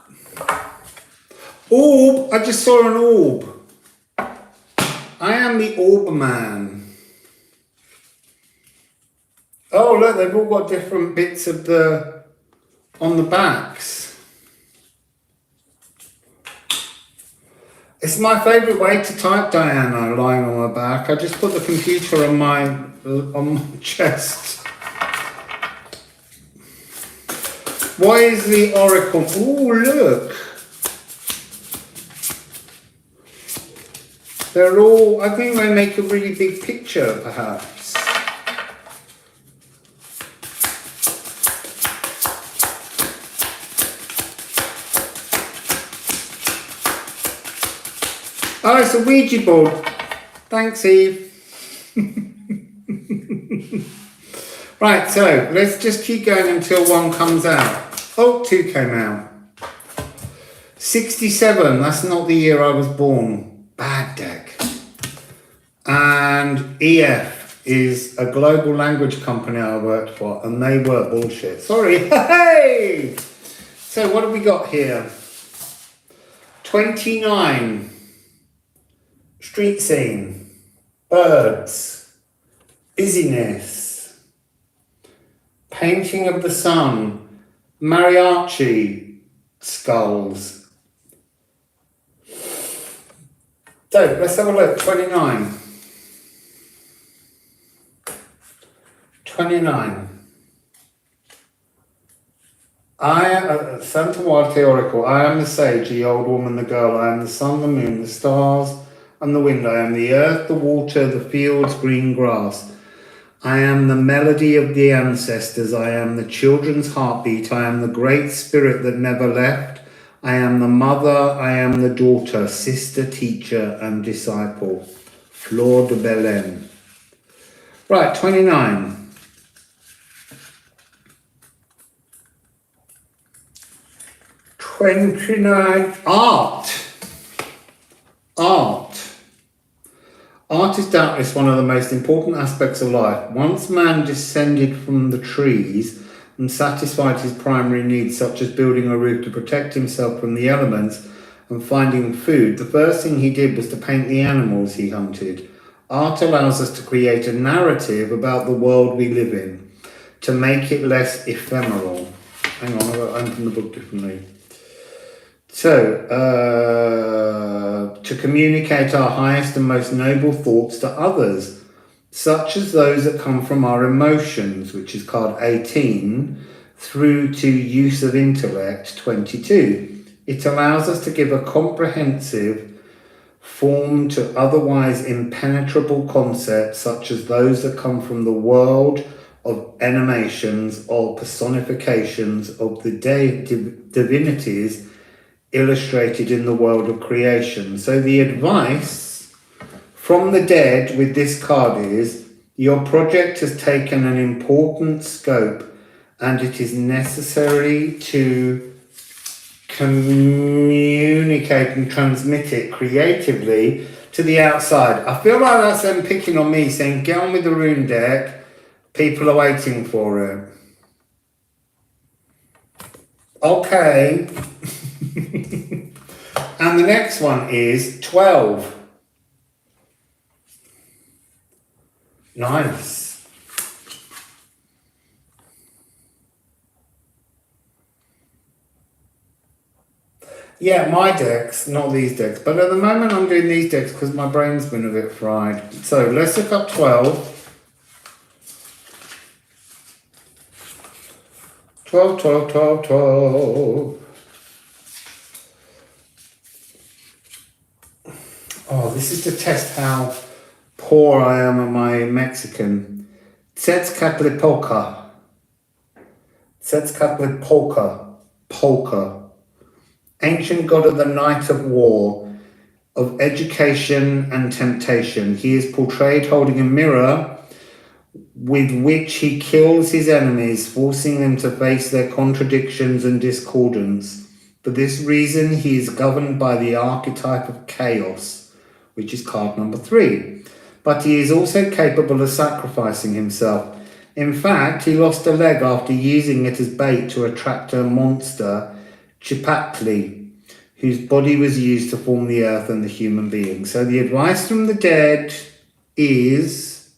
Orb, I just saw an orb. I am the orb man. Oh look, they've all got different bits of on the backs. It's my favourite way to type Diana, lying on my back. I just put the computer on my chest. Why is the oracle? Oh, look. They're all, I think they make a really big picture, perhaps. Oh, it's a Ouija board. Thanks, Eve. Right, so let's just keep going until one comes out. Oh, two came out. 67, that's not the year I was born. Bad deck. And EF is a global language company I worked for, and they were bullshit. Sorry. Hey! So what have we got here? 29. Street scene, birds, busyness, painting of the sun, mariachi, skulls. So let's have a look. 29. 29. I am Santa Muerte Oracle. I am the sage, the old woman, the girl. I am the sun, the moon, the stars, and the wind. I am the earth, the water, the fields, green grass. I am the melody of the ancestors. I am the children's heartbeat. I am the great spirit that never left. I am the mother. I am the daughter, sister, teacher, and disciple. Flor de Belém. Right, 29. Art. Art is doubtless one of the most important aspects of life. Once man descended from the trees and satisfied his primary needs, such as building a roof to protect himself from the elements and finding food, the first thing he did was to paint the animals he hunted. Art allows us to create a narrative about the world we live in, to make it less ephemeral. Hang on, I've got to open the book differently. So, to communicate our highest and most noble thoughts to others, such as those that come from our emotions, which is card 18, through to use of intellect, 22. It allows us to give a comprehensive form to otherwise impenetrable concepts, such as those that come from the world of emanations or personifications of the divinities illustrated in the world of creation. So the advice from the dead with this card is, your project has taken an important scope and it is necessary to communicate and transmit it creatively to the outside. I feel like that's them picking on me, saying, get on with the rune deck, people are waiting for it. Okay. And the next one is 12. Nice. Yeah, my decks, not these decks. But at the moment I'm doing these decks because my brain's been a bit fried. So let's look up 12. 12, 12, 12, 12. Oh, this is to test how poor I am at my Mexican. Tzetzcatlipoca. Polka. Ancient god of the night of war, of education and temptation. He is portrayed holding a mirror with which he kills his enemies, forcing them to face their contradictions and discordance. For this reason, he is governed by the archetype of chaos, which is card number 3. But he is also capable of sacrificing himself. In fact, he lost a leg after using it as bait to attract a monster, Chipatli, whose body was used to form the earth and the human being. So the advice from the dead is,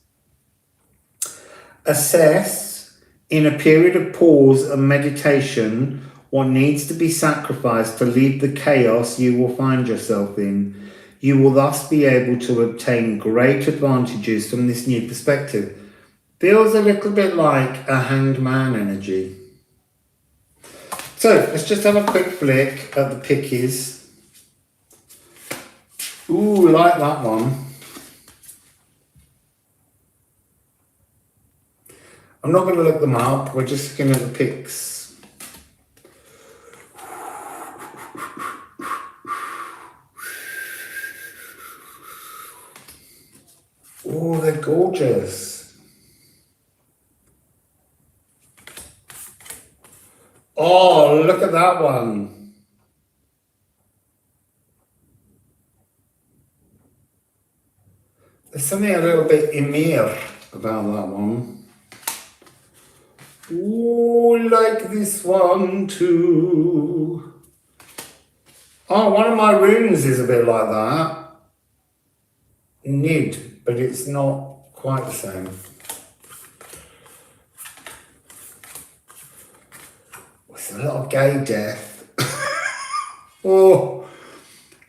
assess in a period of pause and meditation what needs to be sacrificed to leave the chaos you will find yourself in. You will thus be able to obtain great advantages from this new perspective. Feels a little bit like a hanged man energy. So let's just have a quick flick at the pickies. Ooh, like that one. I'm not going to look them up, we're just looking at the pics. Oh, they're gorgeous. Oh, look at that one. There's something a little bit Emir about that one. Oh, like this one too. Oh, one of my runes is a bit like that. Nid, but it's not quite the same. It's a lot of gay death. Oh,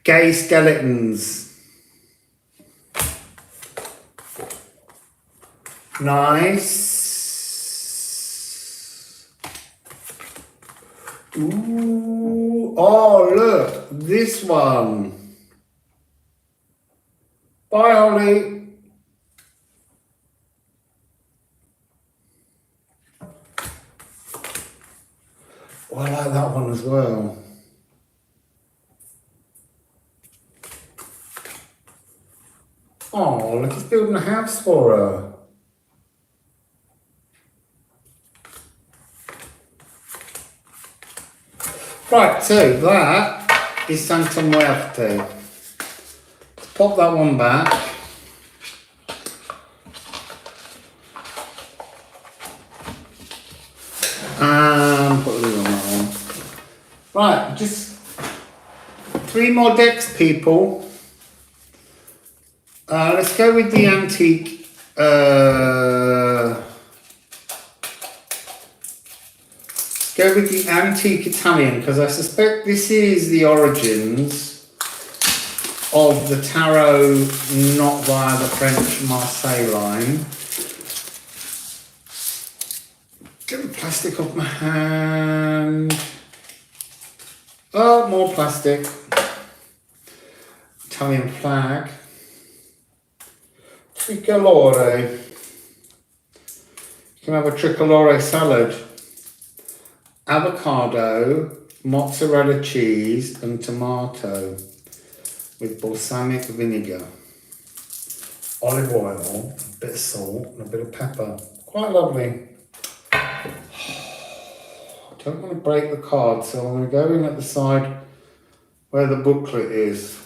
gay skeletons. Nice. Ooh, oh look, this one. Bye, Holly. Oh, I like that one as well. Oh, look, he's building a house for her. Right, so that is Santa Muerte. Let's pop that one back. And put a lid on that one. Right, just 3 more decks, people. Let's go with the antique. Go with the antique Italian, because I suspect this is the origins of the tarot, not via the French Marseille line. Get the plastic off my hand. Oh, more plastic. Italian flag. Tricolore. You can have a tricolore salad. Avocado, mozzarella cheese and tomato with balsamic vinegar. Olive oil, a bit of salt and a bit of pepper. Quite lovely. I don't want to break the card, so I'm going to go in at the side where the booklet is.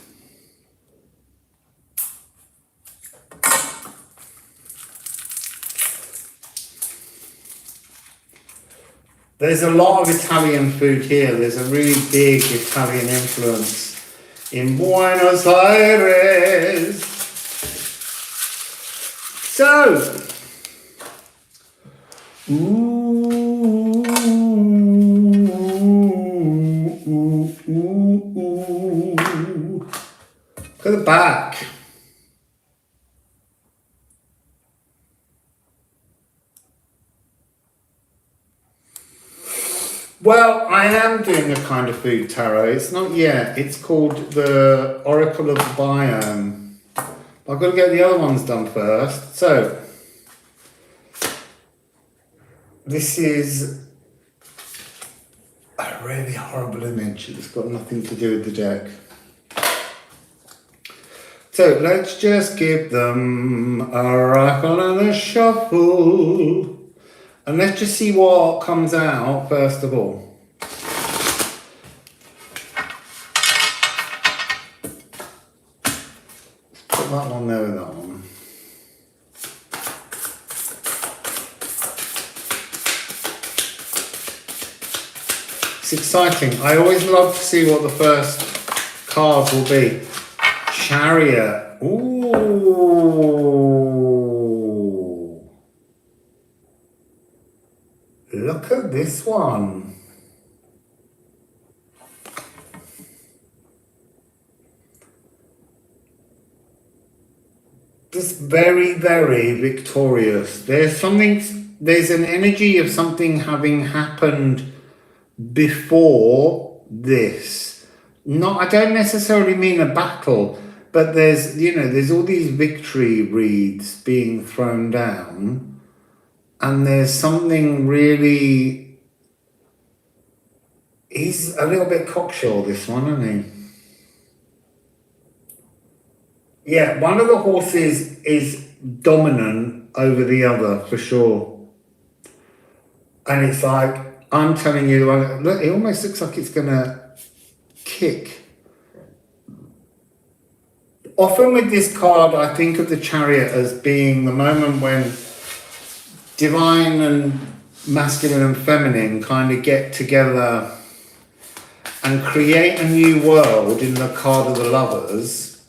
There's a lot of Italian food here. There's a really big Italian influence in Buenos Aires. So, look at the back. Well, I am doing a kind of food tarot. It's not yet. It's called the Oracle of the Biome. I've got to get the other ones done first. So, this is a really horrible image. It's got nothing to do with the deck. So, let's just give them a raffle and a shuffle. And let's just see what comes out first of all. Let's put that one there with that one. It's exciting. I always love to see what the first cards will be. Chariot. Ooh. Look at this one. Just very, very victorious. There's an energy of something having happened before this. I don't necessarily mean a battle, but there's all these victory wreaths being thrown down. And there's something really... He's a little bit cocksure, this one, isn't he? Yeah, one of the horses is dominant over the other, for sure. And it's like, I'm telling you, look, it almost looks like it's going to kick. Often with this card, I think of the Chariot as being the moment when divine and masculine and feminine kind of get together and create a new world in the card of the Lovers,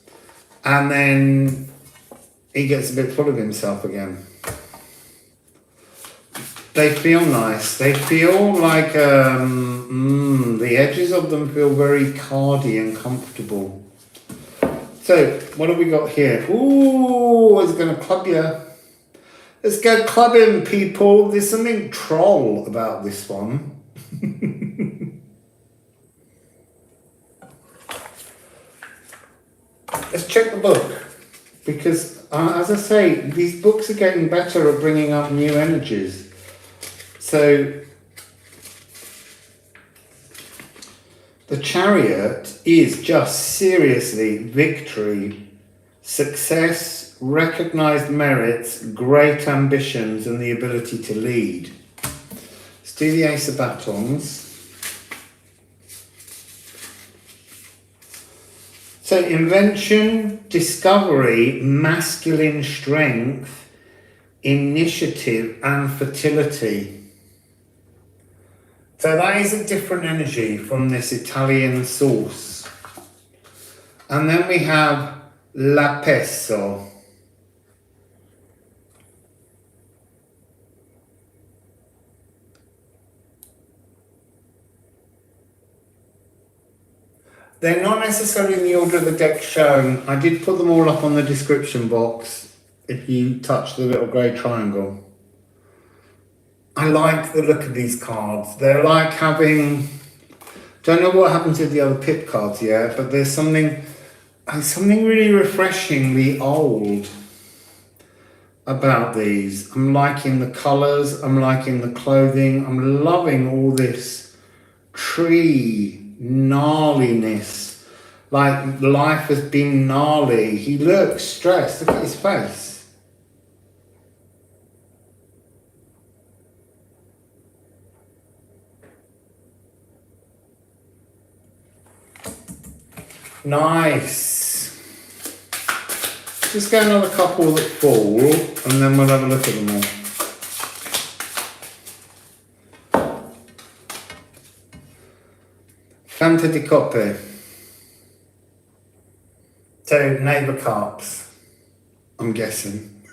and then he gets a bit full of himself again. They feel nice. They feel like the edges of them feel very cardy and comfortable. So, what have we got here? Ooh, it's going to club you. Let's go clubbing, people. There's something troll about this one. Let's check the book. Because, as I say, these books are getting better at bringing up new energies. So, The Chariot is just seriously victory, success, recognised merits, great ambitions and the ability to lead. Let's do the Ace of Batons. So invention, discovery, masculine strength, initiative and fertility. So that is a different energy from this Italian source. And then we have La Peso. They're not necessarily in the order of the deck shown. I did put them all up on the description box if you touch the little grey triangle. I like the look of these cards. They're like having... Don't know what happened to the other pip cards yet, but there's something really refreshingly old about these. I'm liking the colours, I'm liking the clothing, I'm loving all this tree gnarliness, like life has been gnarly. He looks stressed, look at his face. Nice. Just get another couple that fall and then we'll have a look at them all. Fanta di Coppe. So, neighbour carps, I'm guessing.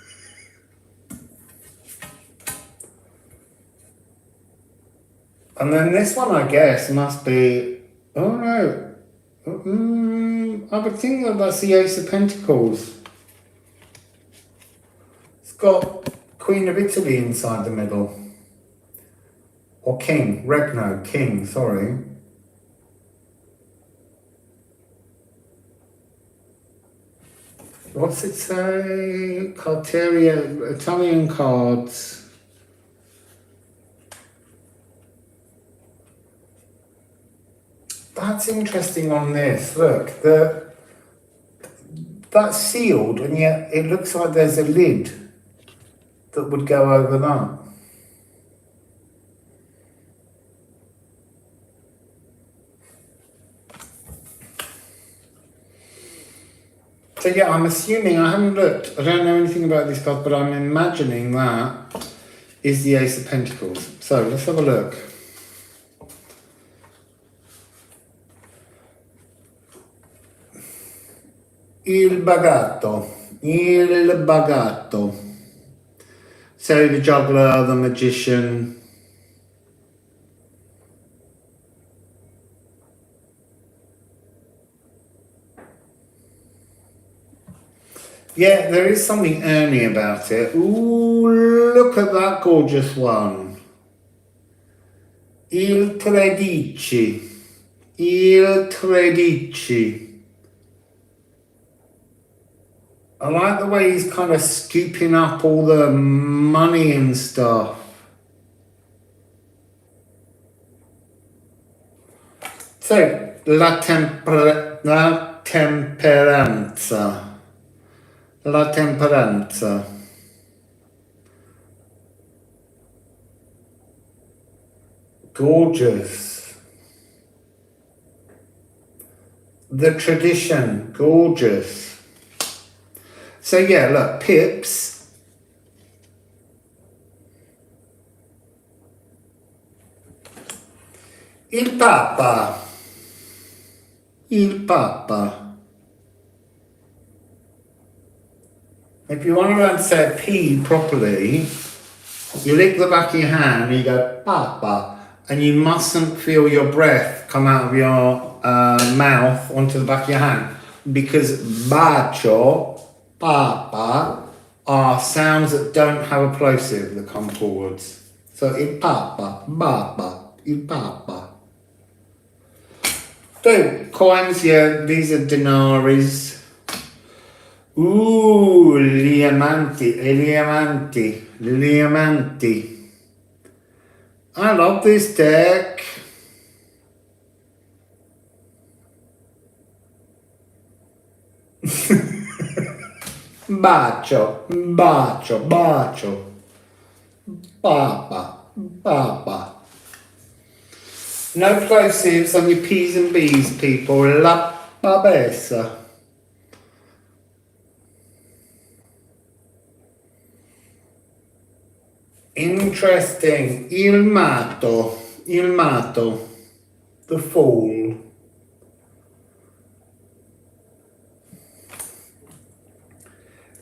And then this one, I guess, must be, oh no, I would think that that's the Ace of Pentacles. It's got Queen of Italy inside the middle. Or King, Regno, King, sorry. What's it say? Carteria, Italian cards. That's interesting on this. Look, that's sealed and yet it looks like there's a lid that would go over that. So yeah, I'm assuming, I haven't looked, I don't know anything about these cards, but I'm imagining that is the Ace of Pentacles. So let's have a look. Il Bagatto. Il Bagatto. So the Juggler, the Magician. Yeah, there is something Ernie about it. Ooh, look at that gorgeous one. Il Tredici. Il Tredici. I like the way he's kind of scooping up all the money and stuff. So, La Temperanza. La Temperanza. Gorgeous. The Tradition. Gorgeous. So yeah, look, pips. Il Papa. Il Papa. If you want to learn to say P properly, you lick the back of your hand and you go, Papa. And you mustn't feel your breath come out of your mouth onto the back of your hand. Because bacio, Papa, are sounds that don't have a plosive that come forwards. So, il Papa, Papa, il Papa. So, coins, yeah, these are denaries. Ooh, liamanti, liamanti, liamanti. I love this deck. bacio, bacio, bacio. Papa, papa. No plosives on your P's and B's, people. La babessa. Interesting. Il matto, the fool.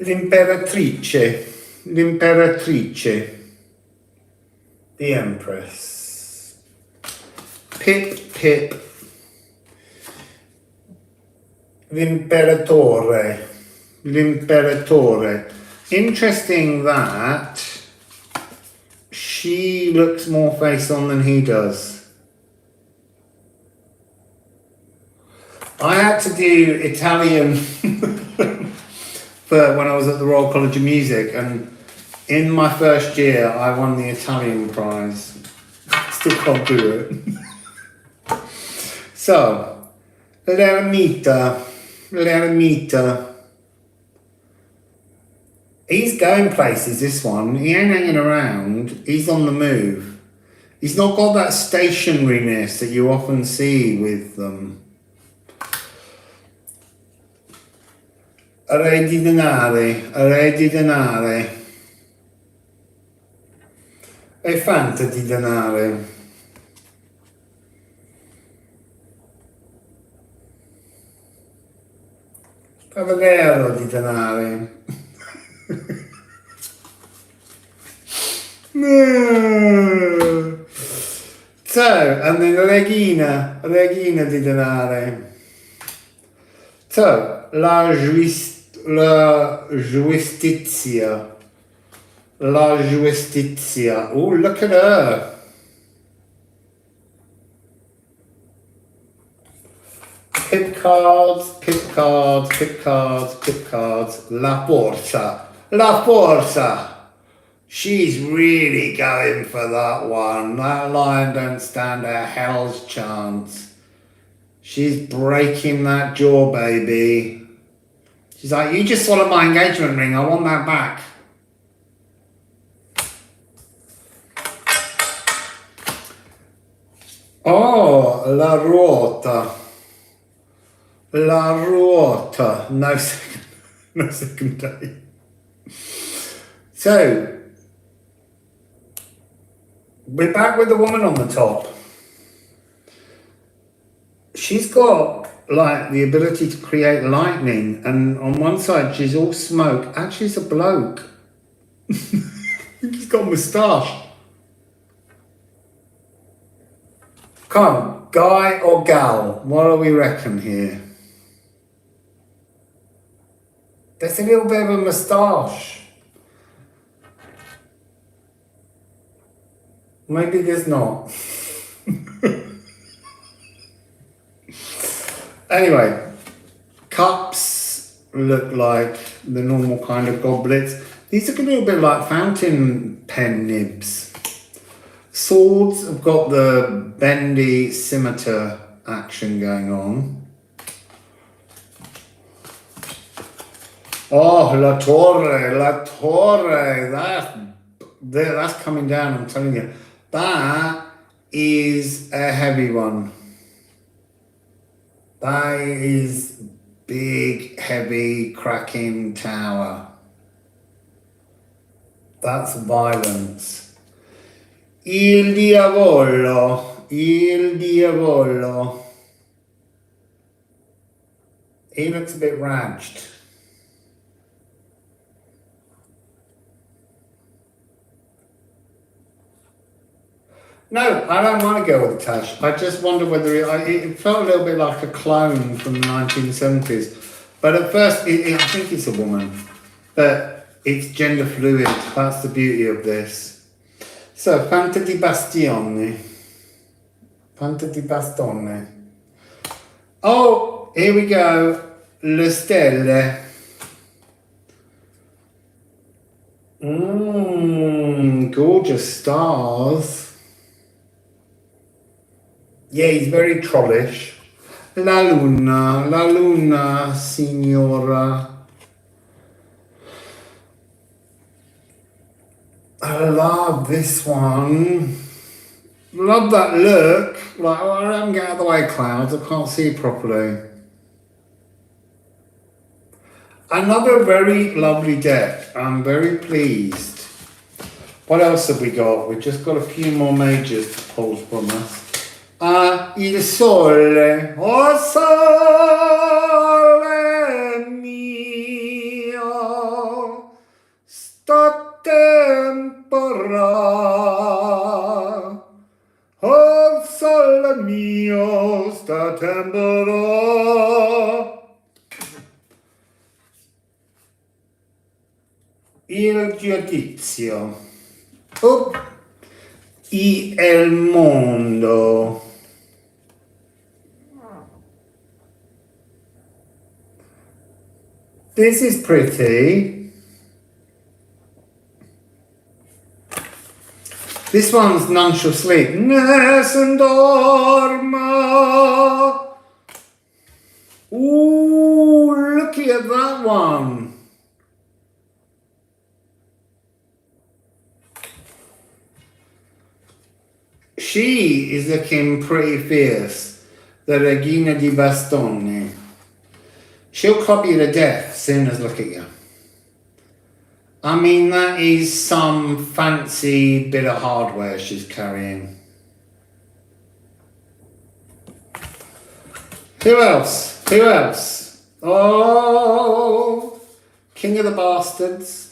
L'imperatrice, the empress. Pip, pip. L'imperatore. Interesting that she looks more face on than he does. I had to do Italian for when I was at the Royal College of Music, and in my first year I won the Italian prize. Still can't do it. So, l'eremita. He's going places, this one. He ain't hanging around. He's on the move. He's not got that stationariness that you often see with them. Re di denare. E fanta di denare. Cavaliero di denare. So, and then regina di denare. So, la giustizia. Oh, look at her. Pip cards. La forza. She's really going for that one. That lion don't stand a hell's chance. She's breaking that jaw, baby. She's like, you just swallowed my engagement ring. I want that back. Oh, la ruota. No second day. So, we're back with the woman on the top. She's got like the ability to create lightning, and on one side she's all smoke. Actually, it's a bloke. He's got a moustache. Come on, guy or gal? What do we reckon here? There's a little bit of a moustache. Maybe there's not. Anyway, cups look like the normal kind of goblets. These look a little bit like fountain pen nibs. Swords have got the bendy scimitar action going on. Oh, la torre. That's coming down, I'm telling you. That is a heavy one. That is big, heavy, cracking tower. That's violence. Il diavolo. He looks a bit raged. No, I don't want to go with the Tash. I just wonder whether it felt a little bit like a clone from the 1970s. But at first, I think it's a woman. But it's gender fluid. That's the beauty of this. So, Fanta di bastone. Oh, here we go. Le stelle. Gorgeous stars. Yeah, he's very trollish. La luna, signora. I love this one. Love that look. Like, oh, I don't get out of the way, clouds. I can't see properly. Another very lovely deck. I'm very pleased. What else have we got? We've just got a few more majors to pull from us. Il sole, oh sole mio, sta tempora. Oh sole mio, sta tempora. Il giudizio. Oh, y el mondo. This is pretty. This one's None Shall Sleep. Nessun dorma. Ooh, looky at that one. She is looking pretty fierce. The Regina di Bastoni. She'll club you to death as soon as look at you. I mean, that is some fancy bit of hardware she's carrying. Who else? Who else? Oh, King of the Bastards.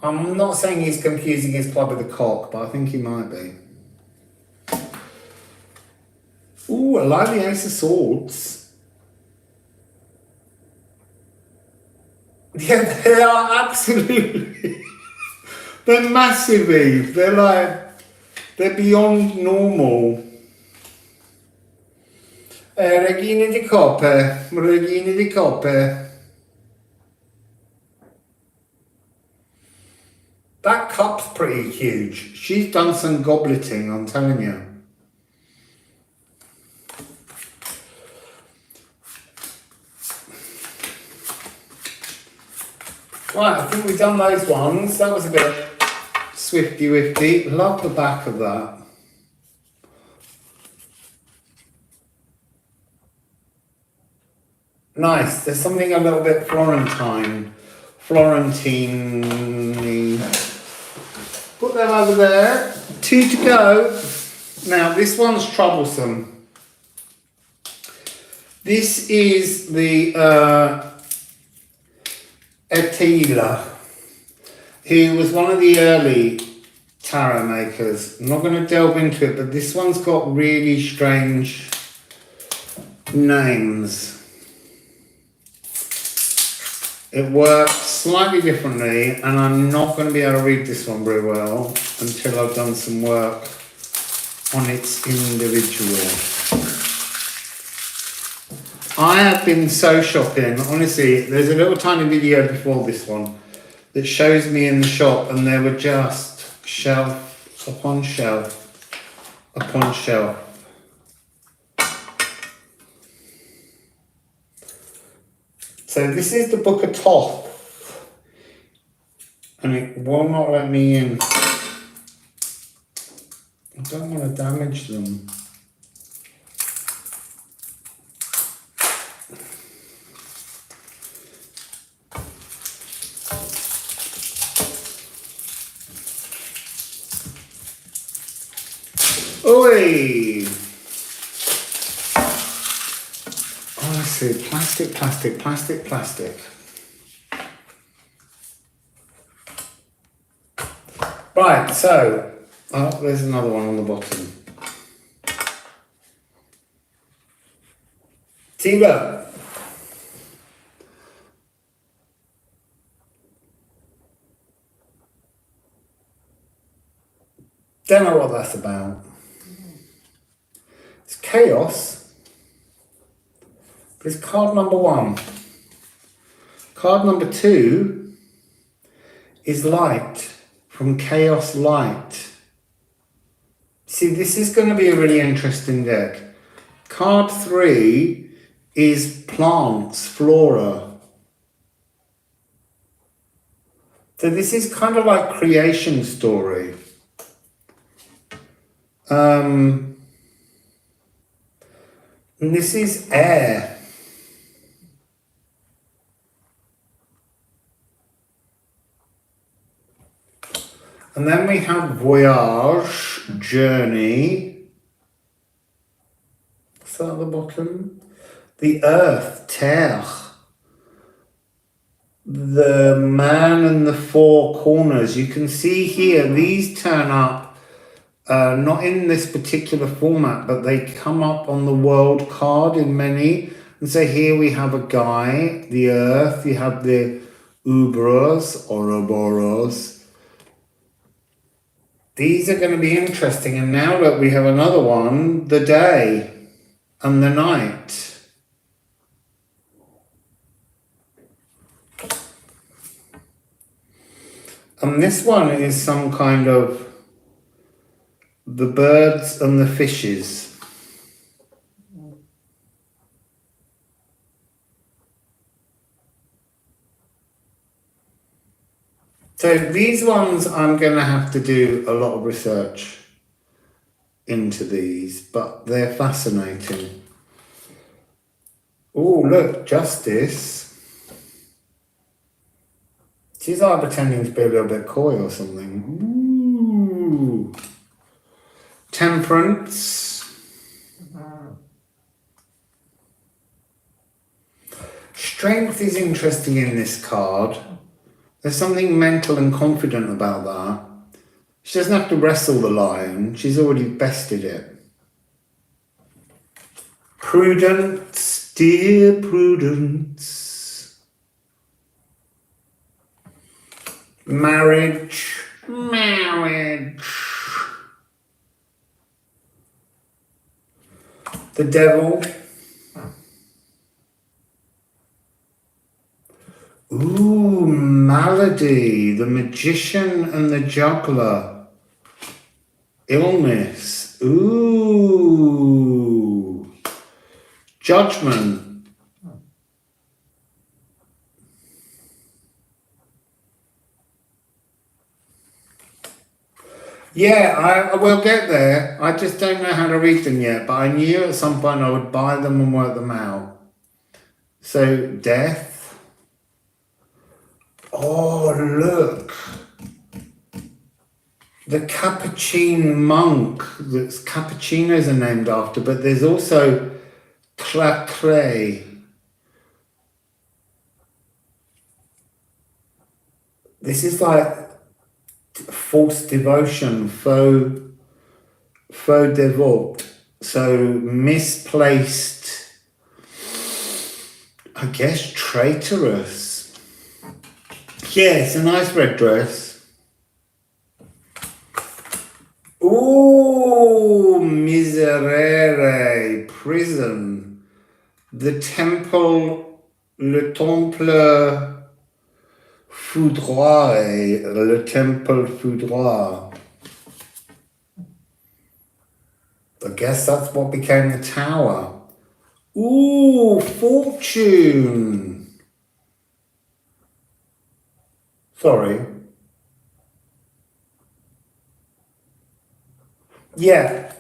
I'm not saying he's confusing his club with a cock, but I think he might be. Ooh, I like the Ace of Swords. Yeah, they are absolutely. They're massive, Eve. They're beyond normal. Regina di Coppe. Regina di Coppe. That cup's pretty huge. She's done some gobleting, I'm telling you. Right, I think we've done those ones. That was a bit swifty-wifty. Love the back of that. Nice. There's something a little bit Florentine. Florentine. Put them over there. 2 to go. Now, this one's troublesome. This is the Attila, who was one of the early tarot makers. I'm not going to delve into it, but this one's got really strange names. It works slightly differently, and I'm not going to be able to read this one very well until I've done some work on its individual. I have been so shopping, honestly. There's a little tiny video before this one that shows me in the shop, and there were just shelf upon shelf upon shelf. So this is the Book of Toth, and it will not let me in. I don't want to damage them. Oi! Honestly, plastic, plastic, plastic, plastic. Right, so, oh, there's another one on the bottom. Tiba. Don't know what that's about. It's chaos. But it's card number 1. Card number 2 is light, from Chaos Light. See, this is going to be a really interesting deck. Card 3 is plants, flora. So this is kind of like creation story. And this is air. And then we have voyage, journey. Is that at the bottom? The earth, terre. The man and the four corners. You can see here, these turn up, not in this particular format, but they come up on the world card in many. And so here we have a guy, the earth, you have the Ubros, Ouroboros. These are going to be interesting. And now look, we have another one, the day and the night. And this one is some kind of the birds and the fishes. So these ones, I'm going to have to do a lot of research into these, but they're fascinating. Oh, look, Justice. She's like pretending to be a little bit coy or something. Ooh. Temperance. Strength is interesting in this card. There's something mental and confident about that. She doesn't have to wrestle the lion. She's already bested it. Prudence, dear Prudence. Marriage, marriage. The devil. Ooh, malady, the magician and the juggler. Illness. Ooh. Judgment. Yeah, I will get there. I just don't know how to read them yet, but I knew at some point I would buy them and work them out. So, death. Oh, look. The Capuchin monk that cappuccinos are named after, but there's also Clacret. This is like false devotion, faux devote. So misplaced, I guess, traitorous. Yeah, it's a nice red dress. Ooh, miserere, prison. The temple, le temple foudroie, le temple foudroie. I guess that's what became the tower. Ooh, fortune. Sorry. Yeah,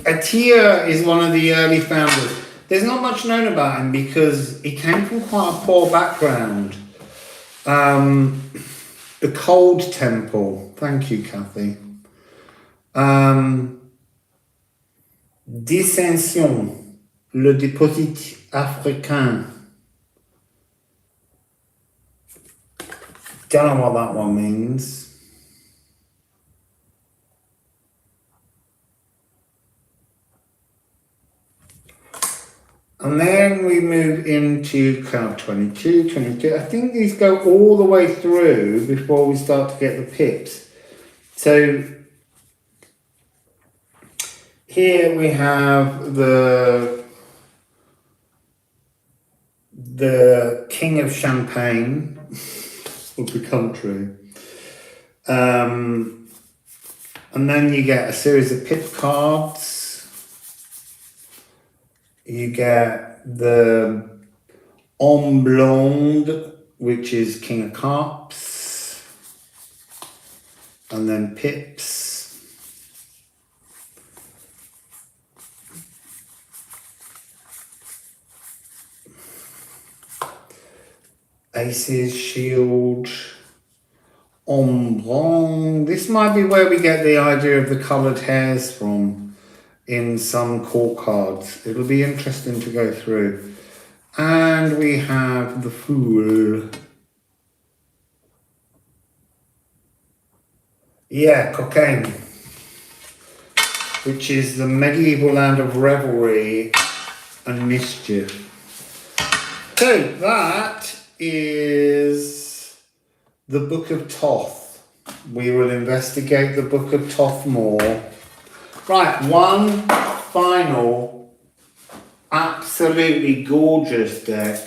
Mattia is one of the early founders. There's not much known about him because he came from quite a poor background. The Cold Temple. Thank you, Kathy. Dissension. Le déposit africain. Don't know what that one means. And then we move into card 22, 22. I think these go all the way through before we start to get the pips. So here we have the King of Champagne of the country. And then you get a series of pip cards. You get the Homme Blonde, which is King of Cups, and then Pips. Aces, Shield, Ombrong. This might be where we get the idea of the coloured hairs from in some core cards. It'll be interesting to go through. And we have the Fool. Yeah, Cocaine, which is the medieval land of revelry and mischief. So that is the Book of Toth. We will investigate the Book of Toth more. Right, one final absolutely gorgeous deck.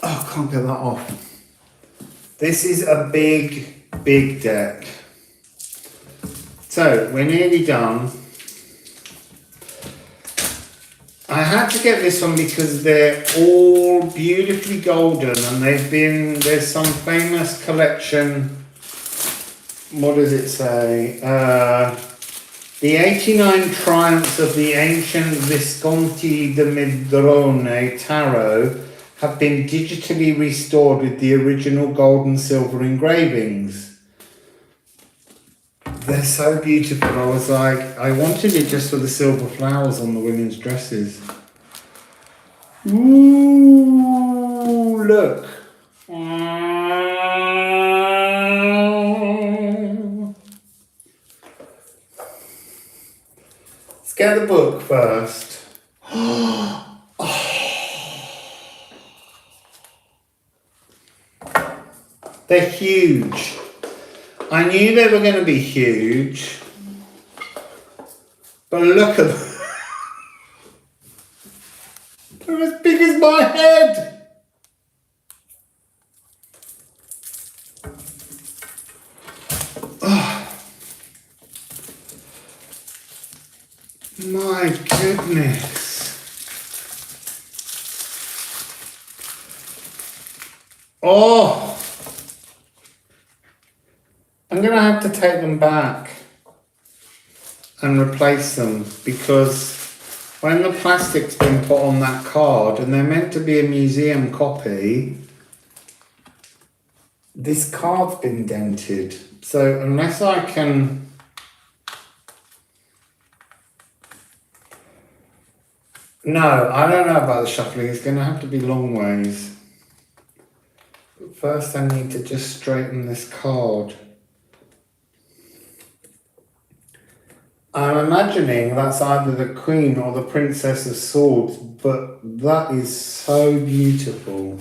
Oh, I can't get that off. This is a big, big deck. So we're nearly done. I had to get this one because they're all beautifully golden, and there's some famous collection. What does it say? The 89 Triumphs of the Ancient Visconti de Modrone Tarot have been digitally restored with the original gold and silver engravings. They're so beautiful. I was like, I wanted it just for the silver flowers on the women's dresses. Ooh, look. Let's get the book first. They're huge. I knew they were going to be huge. But look at them. They're as big as my head. Oh. My goodness. Oh. I'm going to have to take them back and replace them, because when the plastic's been put on that card and they're meant to be a museum copy, this card's been dented. So unless I can... No, I don't know about the shuffling. It's going to have to be long ways. But first I need to just straighten this card. I'm imagining that's either the Queen or the Princess of Swords, but that is so beautiful.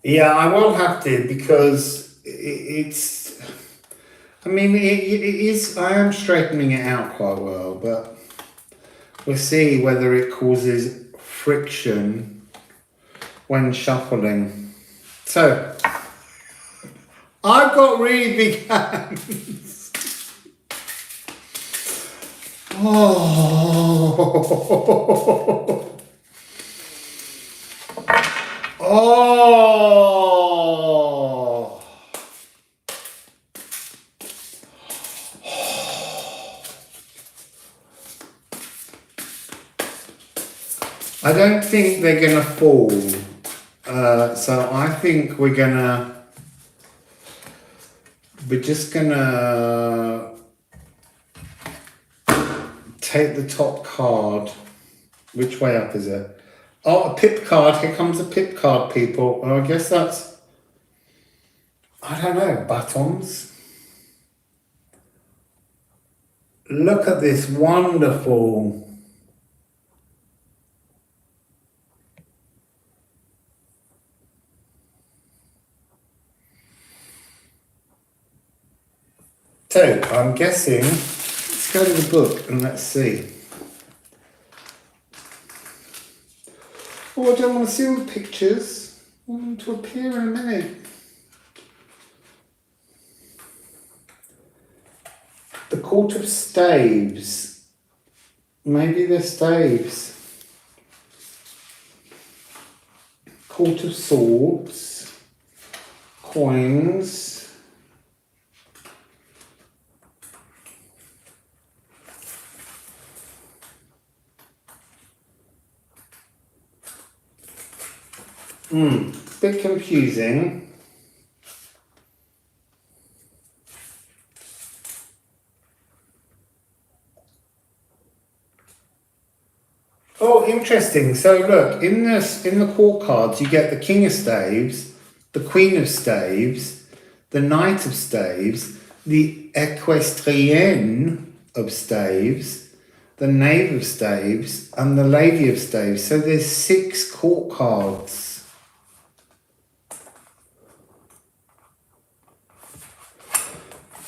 Yeah, I will have to, because it's... I mean, it is... I am straightening it out quite well, but we'll see whether it causes friction when shuffling. So, I've got really big hands. Oh. Oh. I don't think they're gonna fall. So I think we're just gonna take the top card. Which way up is it? Oh, a pip card. Here comes a pip card, people. Oh, I guess that's, I don't know, batons. Look at this wonderful... So, I'm guessing, let's go to the book and let's see. Oh, I don't want to see all the pictures. I want them to appear in a minute. The Court of Staves. Maybe they're staves. Court of Swords. Coins. Bit confusing. Oh, interesting. So look, in the court cards, you get the King of Staves, the Queen of Staves, the Knight of Staves, the Equestrienne of Staves, the Knave of Staves, and the Lady of Staves. So there's 6 court cards.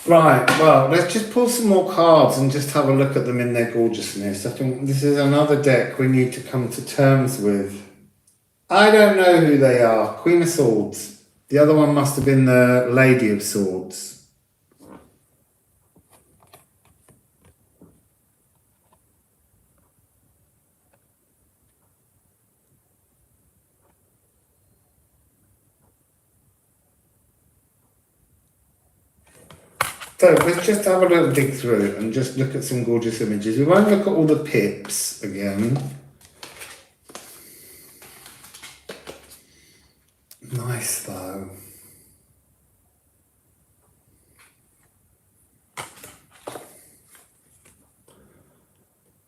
Right, well, let's just pull some more cards and just have a look at them in their gorgeousness. I think this is another deck we need to come to terms with. I don't know who they are. Queen of Swords. The other one must have been the Lady of Swords. So let's just have a little dig through it and just look at some gorgeous images. We won't look at all the pips again. Nice though.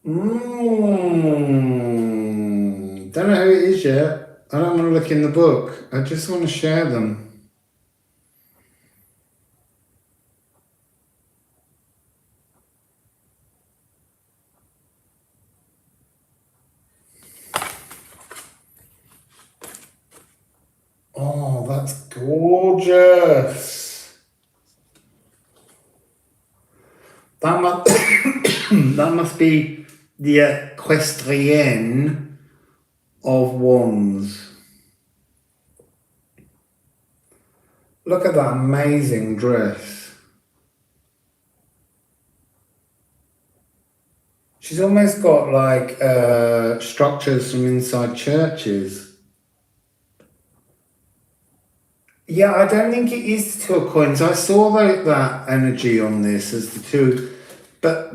Don't know who it is yet. I don't want to look in the book. I just want to share them. Oh, that's gorgeous. That must, that must be the Equestrienne of Wands. Look at that amazing dress. She's almost got like structures from inside churches. Yeah, I don't think it is the 2 of coins. I saw that energy on this as the 2, but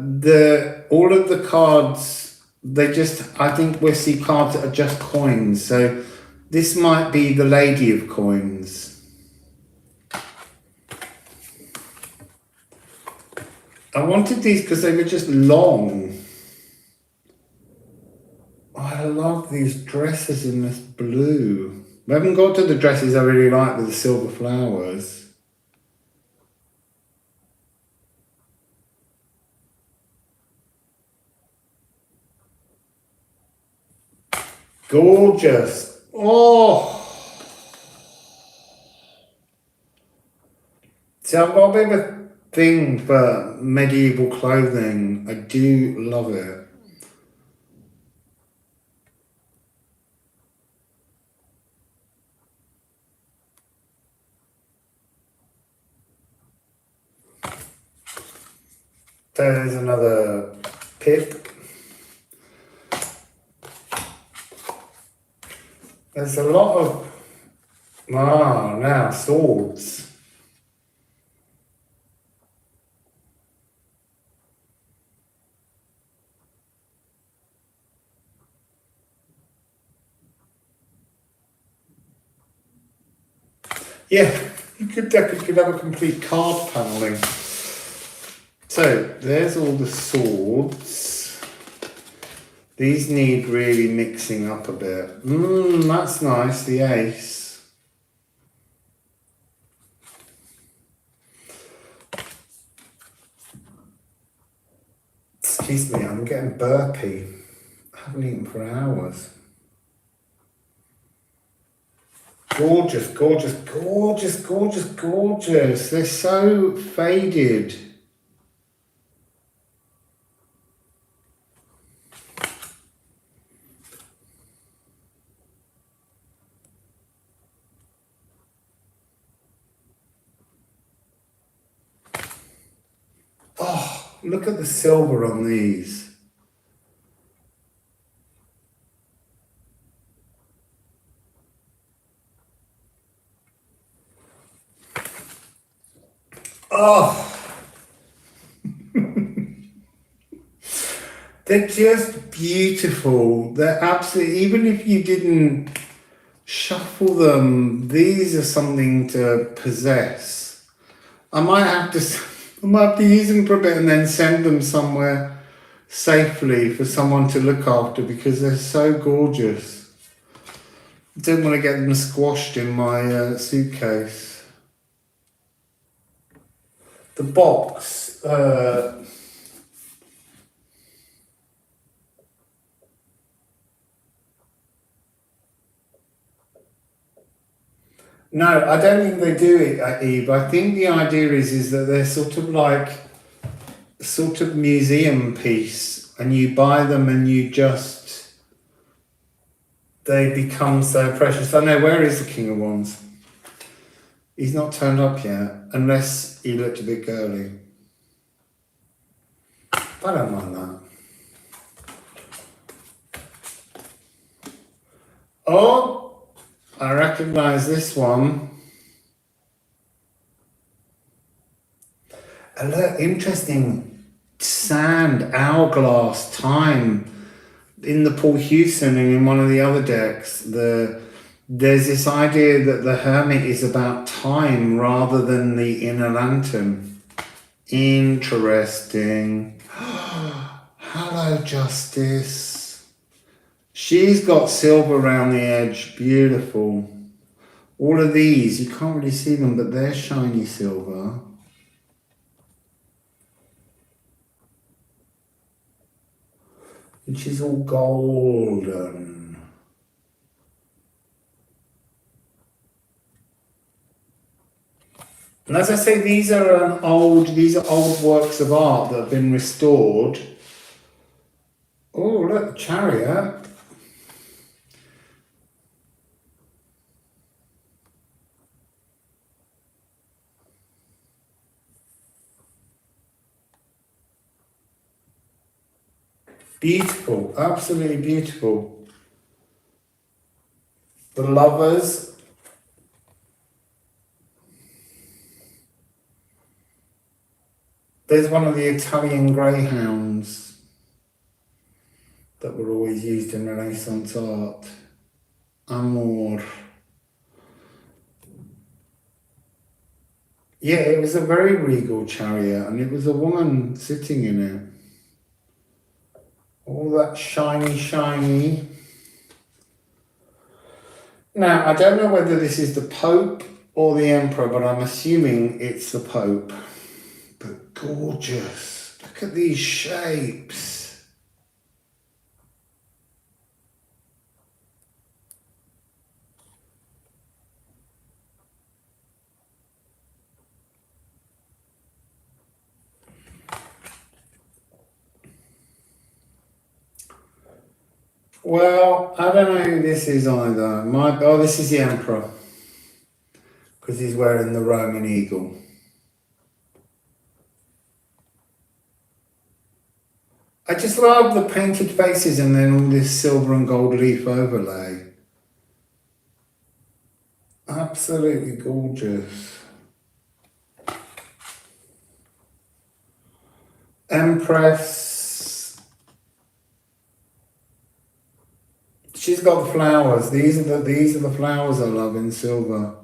all of the cards, I think we see cards that are just coins. So this might be the Lady of Coins. I wanted these because they were just long. Oh, I love these dresses in this blue. We haven't got to the dresses I really like with the silver flowers. Gorgeous. Oh. See, I've got a bit of a thing for medieval clothing. I do love it. There's another pip. There's a lot of, now swords. Yeah, you could definitely have a complete card paneling. So there's all the swords. These need really mixing up a bit. That's nice, the ace. Excuse me, I'm getting burpy. I haven't eaten for hours. Gorgeous, gorgeous, gorgeous, gorgeous, gorgeous. They're so faded. Look at the silver on these. Oh, they're just beautiful. They're absolutely, even if you didn't shuffle them, these are something to possess. I might have to use them for a bit and then send them somewhere safely for someone to look after because they're so gorgeous. I don't want to get them squashed in my suitcase. The box, no, I don't think they do it at Eve. I think the idea is that they're sort of like sort of museum piece, and you buy them and you just they become so precious. I know, where is the King of Wands? He's not turned up yet, unless he looked a bit girly. I don't mind that. Oh, I recognise this one. A look, interesting sand, hourglass, time. In the Paul Hewson and in one of the other decks, there's this idea that the Hermit is about time rather than the inner lantern. Interesting. Hello, Justice. She's got silver around the edge. Beautiful. All of these, you can't really see them, but they're shiny silver. And she's all golden. And as I say, these are old works of art that have been restored. Oh, look, Chariot. Beautiful, absolutely beautiful. The Lovers. There's one of the Italian greyhounds that were always used in Renaissance art. Amor. Yeah, it was a very regal chariot, and it was a woman sitting in it. All that shiny. Now, I don't know whether this is the Pope or the Emperor, but I'm assuming it's the Pope. But gorgeous. Look at these shapes. Well, I don't know who this is either. This is the Emperor, because he's wearing the Roman eagle. I just love the painted faces and then all this silver and gold leaf overlay. Absolutely gorgeous. Empress. She's got the flowers. These are the flowers I love in silver.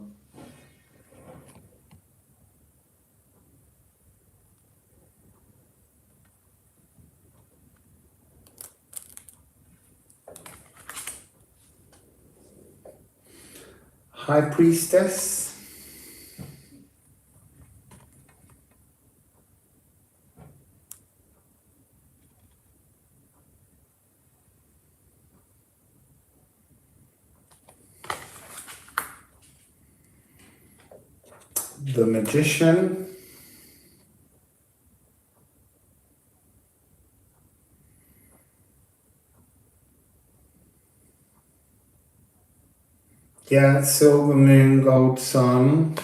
High Priestess. The Magician. Yeah, silver moon, gold sun.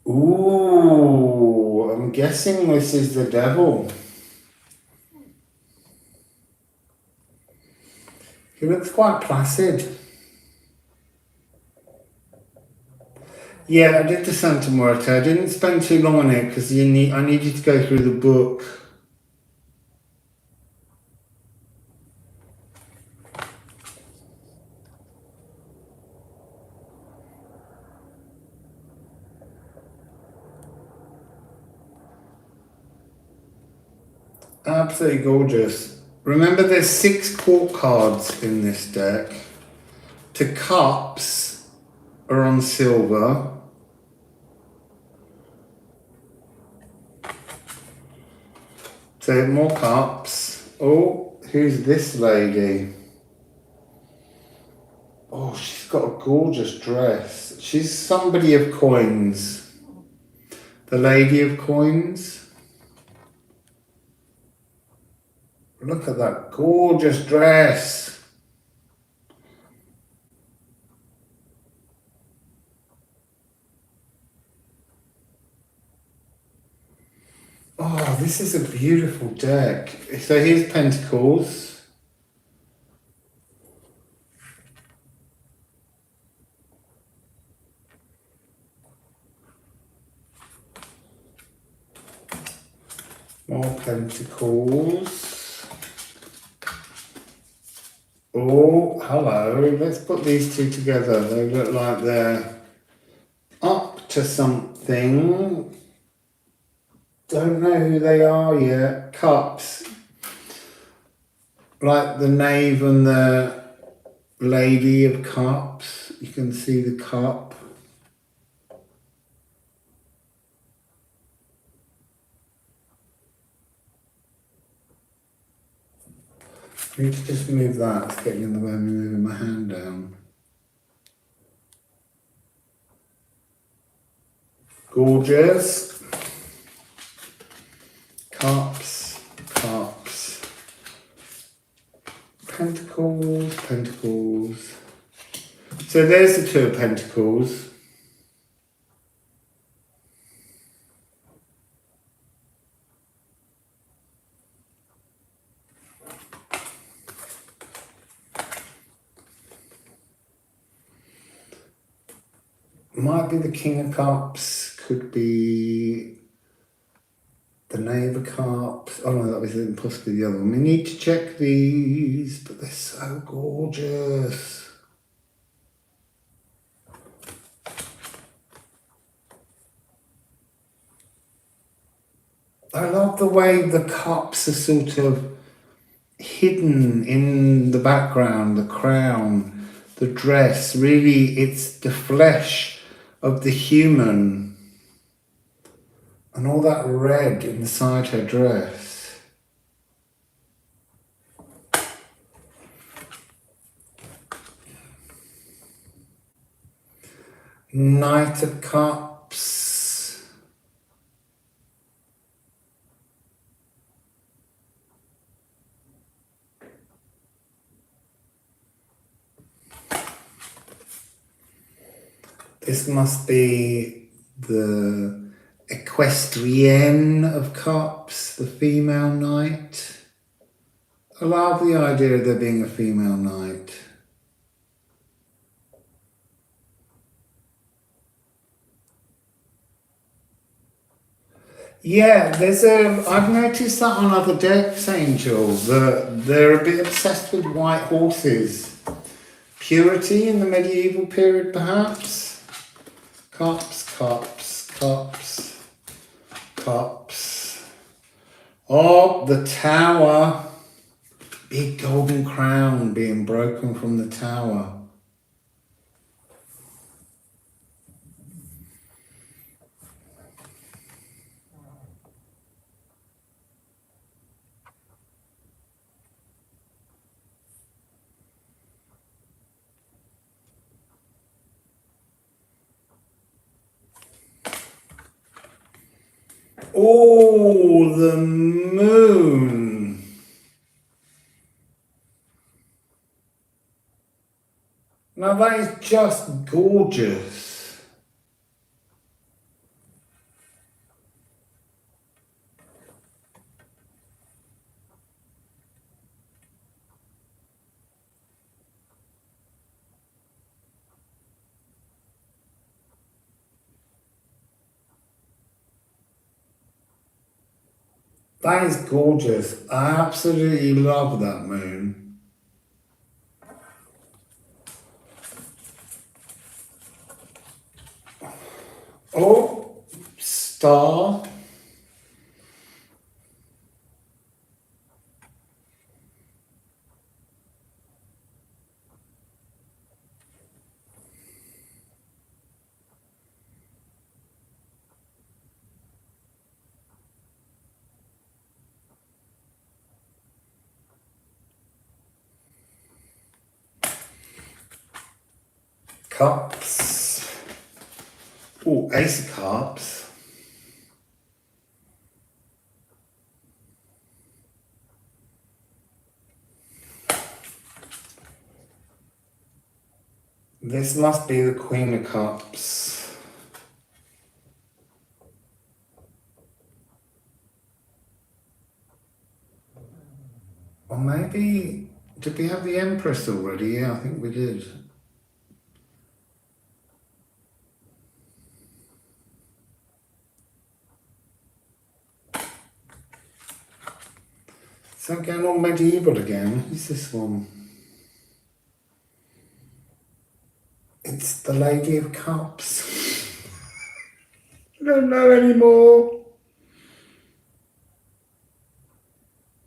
Ooh, a I'm guessing this is the devil. He looks quite placid. Yeah, I did the Santa Muerte. I didn't spend too long on it because I need you to go through the book. Absolutely gorgeous. Remember, there's 6 court cards in this deck. To cups are on silver. So more cups. Oh, who's this lady? Oh, she's got a gorgeous dress. She's somebody of coins. The lady of coins. Look at that gorgeous dress. Oh, this is a beautiful deck. So here's Pentacles. More Pentacles. Oh, hello. Let's put these two together. They look like they're up to something. Don't know who they are yet. Cups. Like the knave and the lady of cups. You can see the cup. I need to just move that. It's getting in the way of me moving my hand down. Gorgeous. Cups, cups. Pentacles, pentacles. So there's the 2 of Pentacles. Might be the King of Cups, could be the Knave of Cups. Oh no, that was possibly the other one. We need to check these, but they're so gorgeous. I love the way the cups are sort of hidden in the background, the crown, the dress. Really, it's the flesh of the human. And all that red inside her dress. Knight of Cups. This must be the Equestrienne of Cups, the female knight. I love the idea of there being a female knight. Yeah, I've noticed that on other decks, Angel, that they're a bit obsessed with white horses. Purity in the medieval period, perhaps? Cups, cups, cups, cups. Oh, the tower. Big golden crown being broken from the tower. Oh, the moon. Now that is just gorgeous. That is gorgeous. I absolutely love that moon. Oh, star. Cups. Oh, ace of cups. This must be the Queen of Cups. Or maybe, did we have the Empress already? Yeah, I think we did. So I'm going on medieval again. Who's this one? It's the Lady of Cups. I don't know anymore.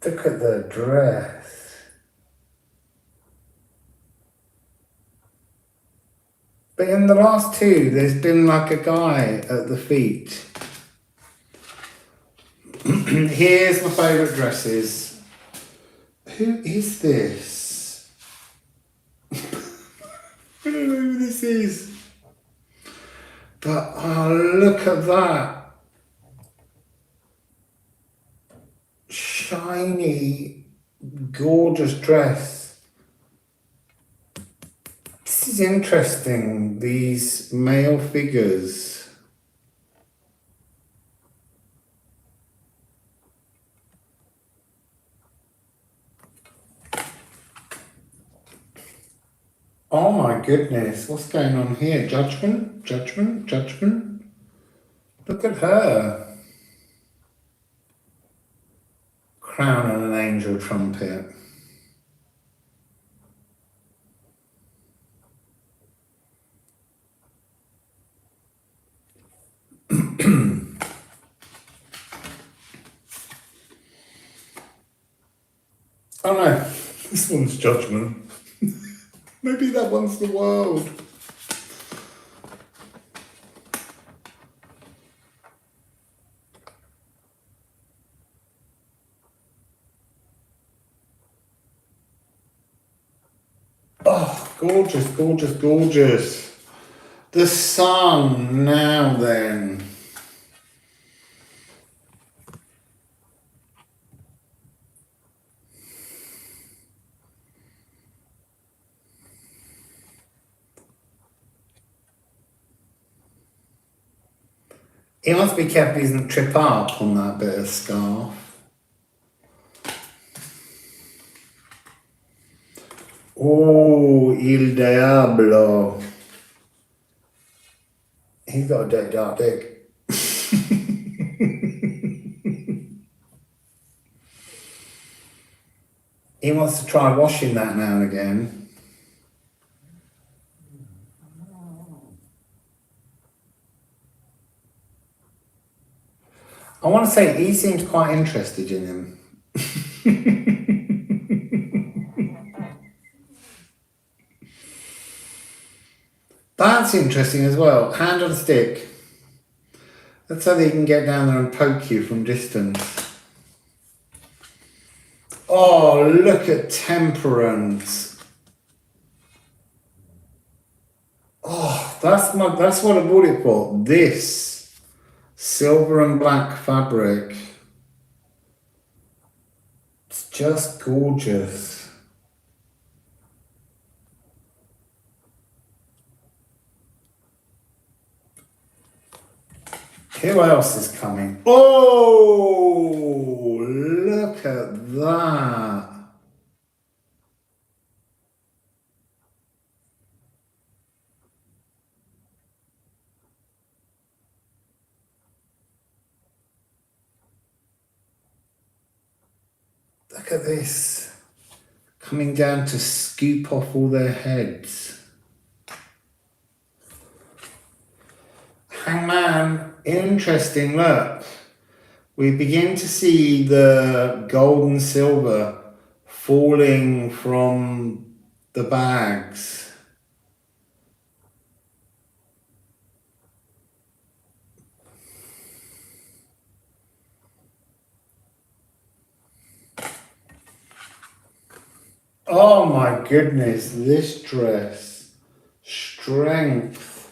Look at the dress. But in the last two, there's been like a guy at the feet. Here's my favourite dresses. Who is this? I don't know who this is. But oh, look at that. Shiny, gorgeous dress. This is interesting, these male figures. Oh my goodness, what's going on here? Judgment, judgment, judgment. Look at her. Crown and an angel trumpet. Oh no, this one's judgment. Maybe that one's the world. Oh, gorgeous, gorgeous, gorgeous. The sun now then. He must be careful he doesn't trip up on that bit of scarf. Oh, il diablo. He's got a dead dark dick. He wants to try washing that now and again. I want to say he seems quite interested in him. That's interesting as well. Hand on stick. That's so that he can get down there and poke you from distance. Oh, look at Temperance. Oh, that's what I bought it for. This silver and black fabric. It's just gorgeous. Who else is coming? Oh, look at that. Look at this. Coming down to scoop off all their heads. Hangman, interesting, look. We begin to see the gold and silver falling from the bags. Oh my goodness, this dress. Strength.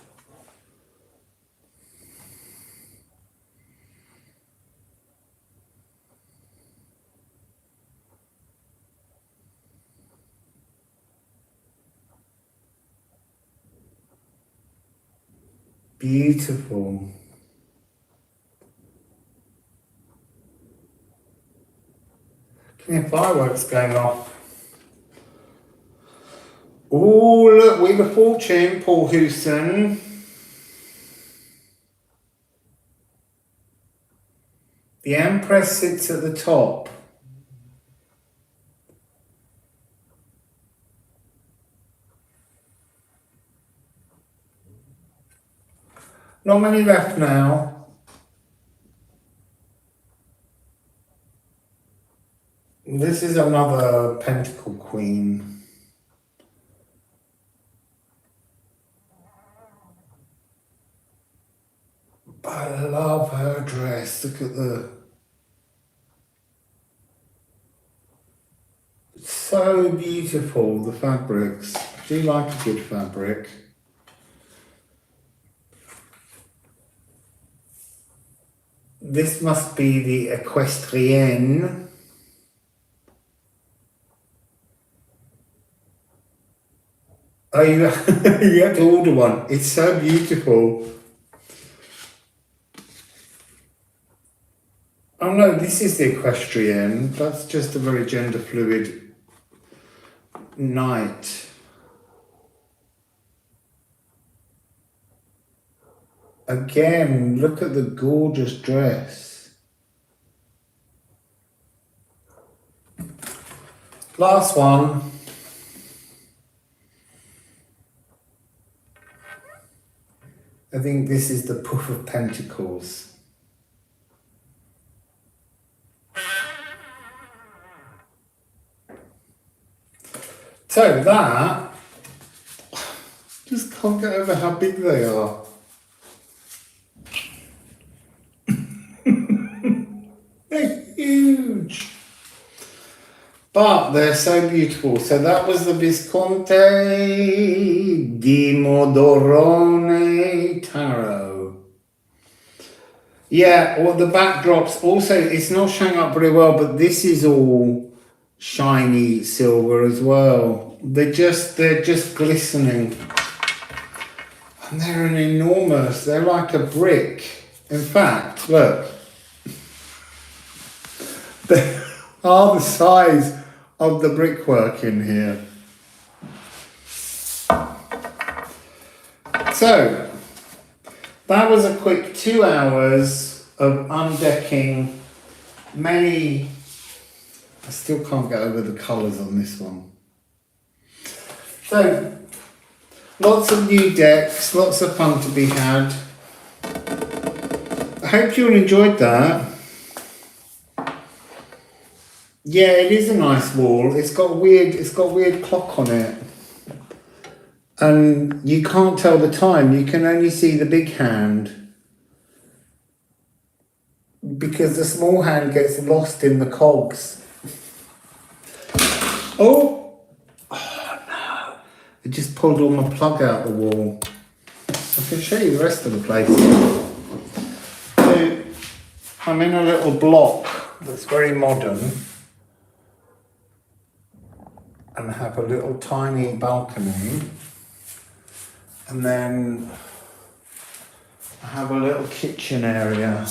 Beautiful. Can you hear fireworks going off? Oh, look, Wheel of Fortune, Paul Houston. The Empress sits at the top. Not many left now. This is another Pentacle Queen. But I love her dress. Look at the... So beautiful, the fabrics. Do you like a good fabric? This must be the Equestrienne. Oh, you have to order one. It's so beautiful. Oh no, this is the Equestrienne. That's just a very gender fluid knight. Again, look at the gorgeous dress. Last one. I think this is the Puff of Pentacles. So that, just can't get over how big they are. They're huge. But they're so beautiful. So that was the Visconti di Modrone Tarot. Yeah, well the backdrops also, it's not showing up very well, but this is all shiny silver as well. They're just glistening. And they're enormous, they're like a brick. In fact, look. They are the size of the brickwork in here. So, that was a quick 2 hours of undecking many. I still can't get over the colours on this one. So, lots of new decks, lots of fun to be had. I hope you all enjoyed that. Yeah, it is a nice wall. It's got weird clock on it. And you can't tell the time. You can only see the big hand. Because the small hand gets lost in the cogs. Oh no. It just pulled all my plug out the wall. I can show you the rest of the place. So, I'm in a little block that's very modern. And have a little tiny balcony, and then I have a little kitchen area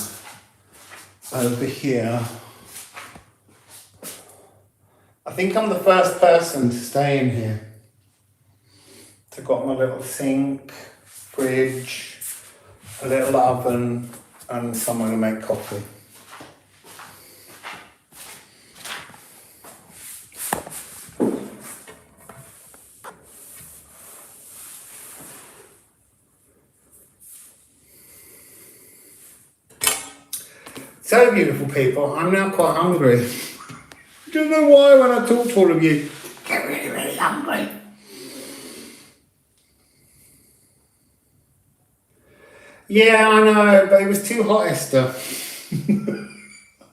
over here. I think I'm the first person to stay in here. So I've got my little sink, fridge, a little oven, and somewhere to make coffee. So, beautiful people, I'm now quite hungry. I don't know why when I talk to all of you, I get really, really hungry. Yeah, I know, but it was too hot, Esther.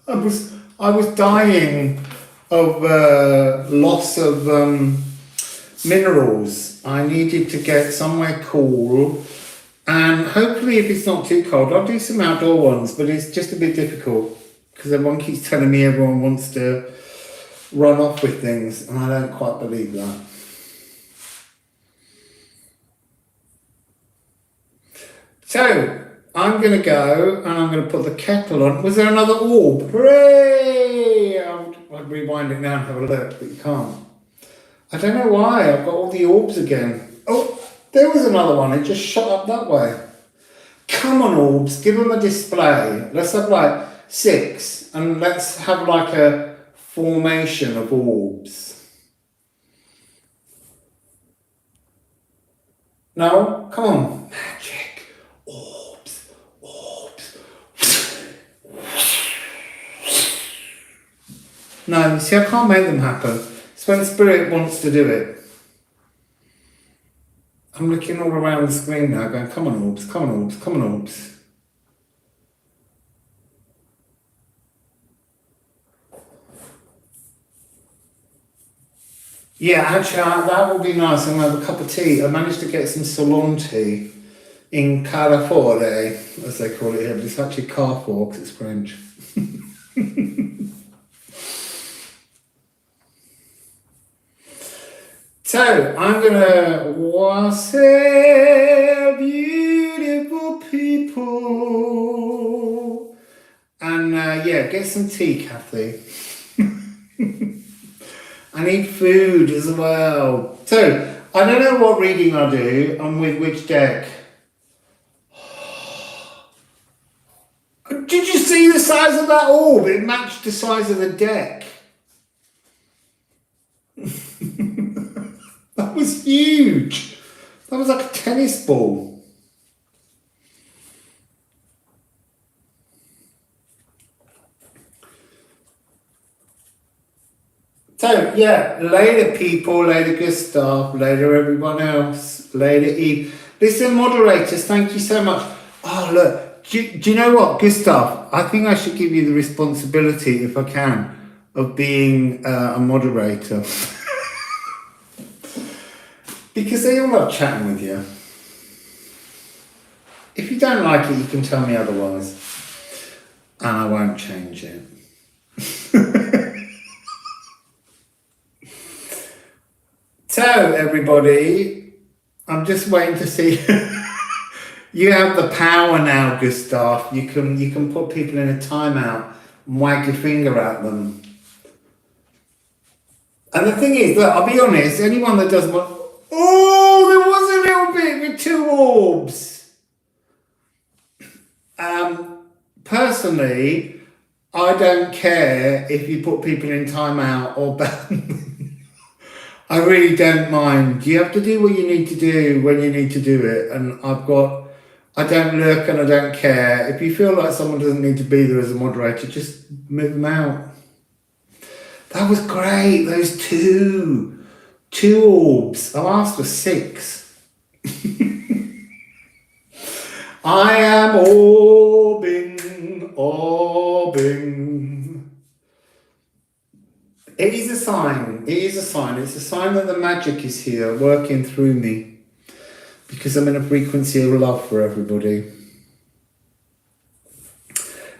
I was dying of loss of minerals. I needed to get somewhere cool, and hopefully if it's not too cold, I'll do some outdoor ones, but it's just a bit difficult because everyone keeps telling me everyone wants to run off with things, and I don't quite believe that. So, I'm going to go and I'm going to put the kettle on. Was there another orb? Hooray! I'd rewind it now and have a look, but you can't. I don't know why. I've got all the orbs again. Oh, there was another one. It just shot up that way. Come on, orbs. Give them a display. Let's have like 6 and let's have like a formation of orbs. No? Come on. Magic. Orbs. Orbs. No, you see, I can't make them happen. It's when Spirit wants to do it. I'm looking all around the screen now going, come on, orbs, come on, orbs, come on, orbs. Yeah, actually, that would be nice. I'm going to have a cup of tea. I managed to get some Ceylon tea in Carrefour, as they call it here, but it's actually Carrefour because it's French. So, I'm going to wassail beautiful people. And yeah, get some tea, Kathy. I need food as well. So, I don't know what reading I'll do and with which deck. Did you see the size of that orb? It matched the size of the deck. That was huge. That was like a tennis ball. So, yeah, later people, later Gustav, later everyone else, later Eve. Listen, moderators, thank you so much. Oh, look, do you know what, Gustav? I think I should give you the responsibility, if I can, of being a moderator. Because they all love chatting with you. If you don't like it, you can tell me otherwise. And I won't change it. So, everybody, I'm just waiting to see. You have the power now, Gustav. You can put people in a timeout and wag your finger at them. And the thing is, that I'll be honest, anyone that does what... Oh, there was a little bit with 2 orbs. Personally, I don't care if you put people in timeout or ban them. I really don't mind. You have to do what you need to do when you need to do it. And I don't look and I don't care. If you feel like someone doesn't need to be there as a moderator, just move them out. That was great, those 2 orbs. I asked for 6. I am orbing. It is a sign. It is a sign. It's a sign that the magic is here working through me. Because I'm in a frequency of love for everybody.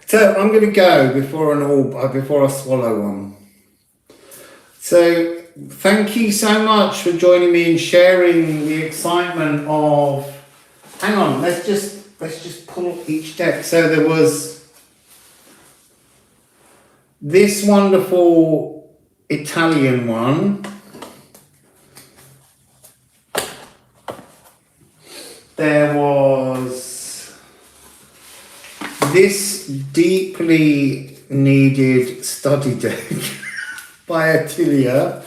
So I'm going to go before I swallow one. So thank you so much for joining me and sharing the excitement of... Hang on, let's just pull each deck. So there was this wonderful Italian one. There was this deeply needed study deck by Atelier.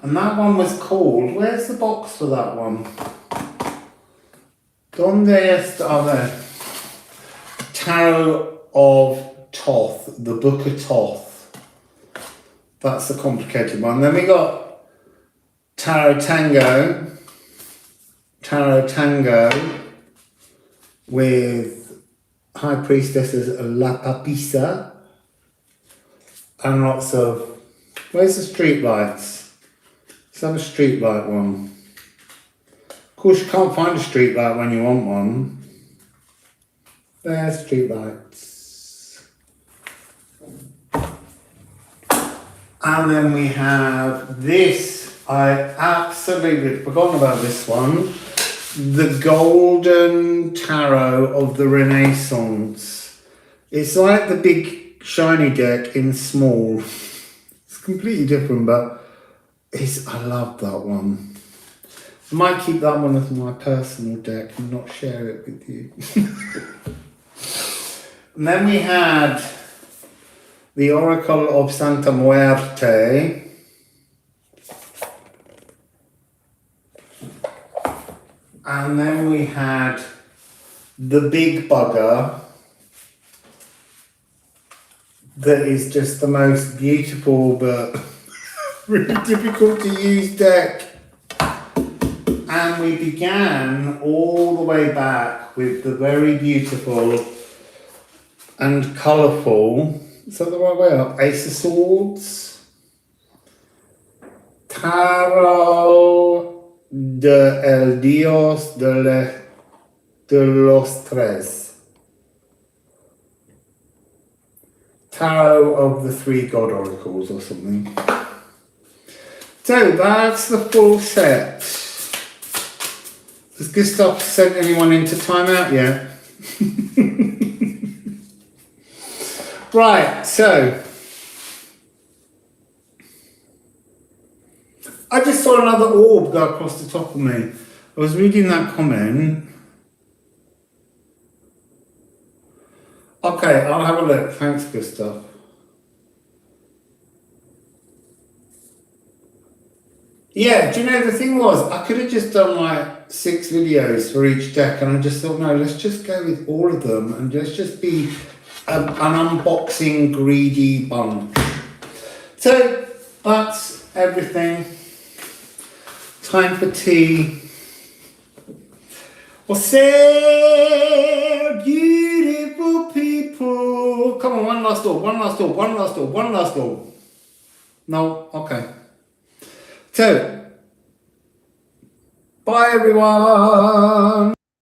And that one was called, where's the box for that one? Donde está the Tarot of Thoth, the Book of Toth. That's the complicated one. Then we got Tango with High Priestesses La Papisa and lots of, where's the street lights? Let's have a street light one. Of course you can't find a street light when you want one. There's street lights. And then we have this, I absolutely forgotten about this one. The Golden Tarot of the Renaissance. It's like the big shiny deck in small. It's completely different, but I love that one. I might keep that one as my personal deck and not share it with you. And then we had the Oracle of Santa Muerte. And then we had the big bugger that is just the most beautiful but really difficult to use deck. And we began all the way back with the very beautiful and colourful, is that the right way up? Ace of Swords, Tarot de el Dios de los Tres, Tarot of the Three God Oracles or something. So that's the full set. Has Gustav sent anyone into timeout yet? Right, so I just saw another orb go across the top of me. I was reading that comment. Okay, I'll have a look. Thanks, Gustav. Yeah, do you know, the thing was, I could have just done like 6 videos for each deck, and I just thought, no, let's just go with all of them and let's just be an unboxing greedy bunch. So that's everything. Time for tea. Wassail beautiful people. Come on, one last door. No? Okay. So, bye everyone.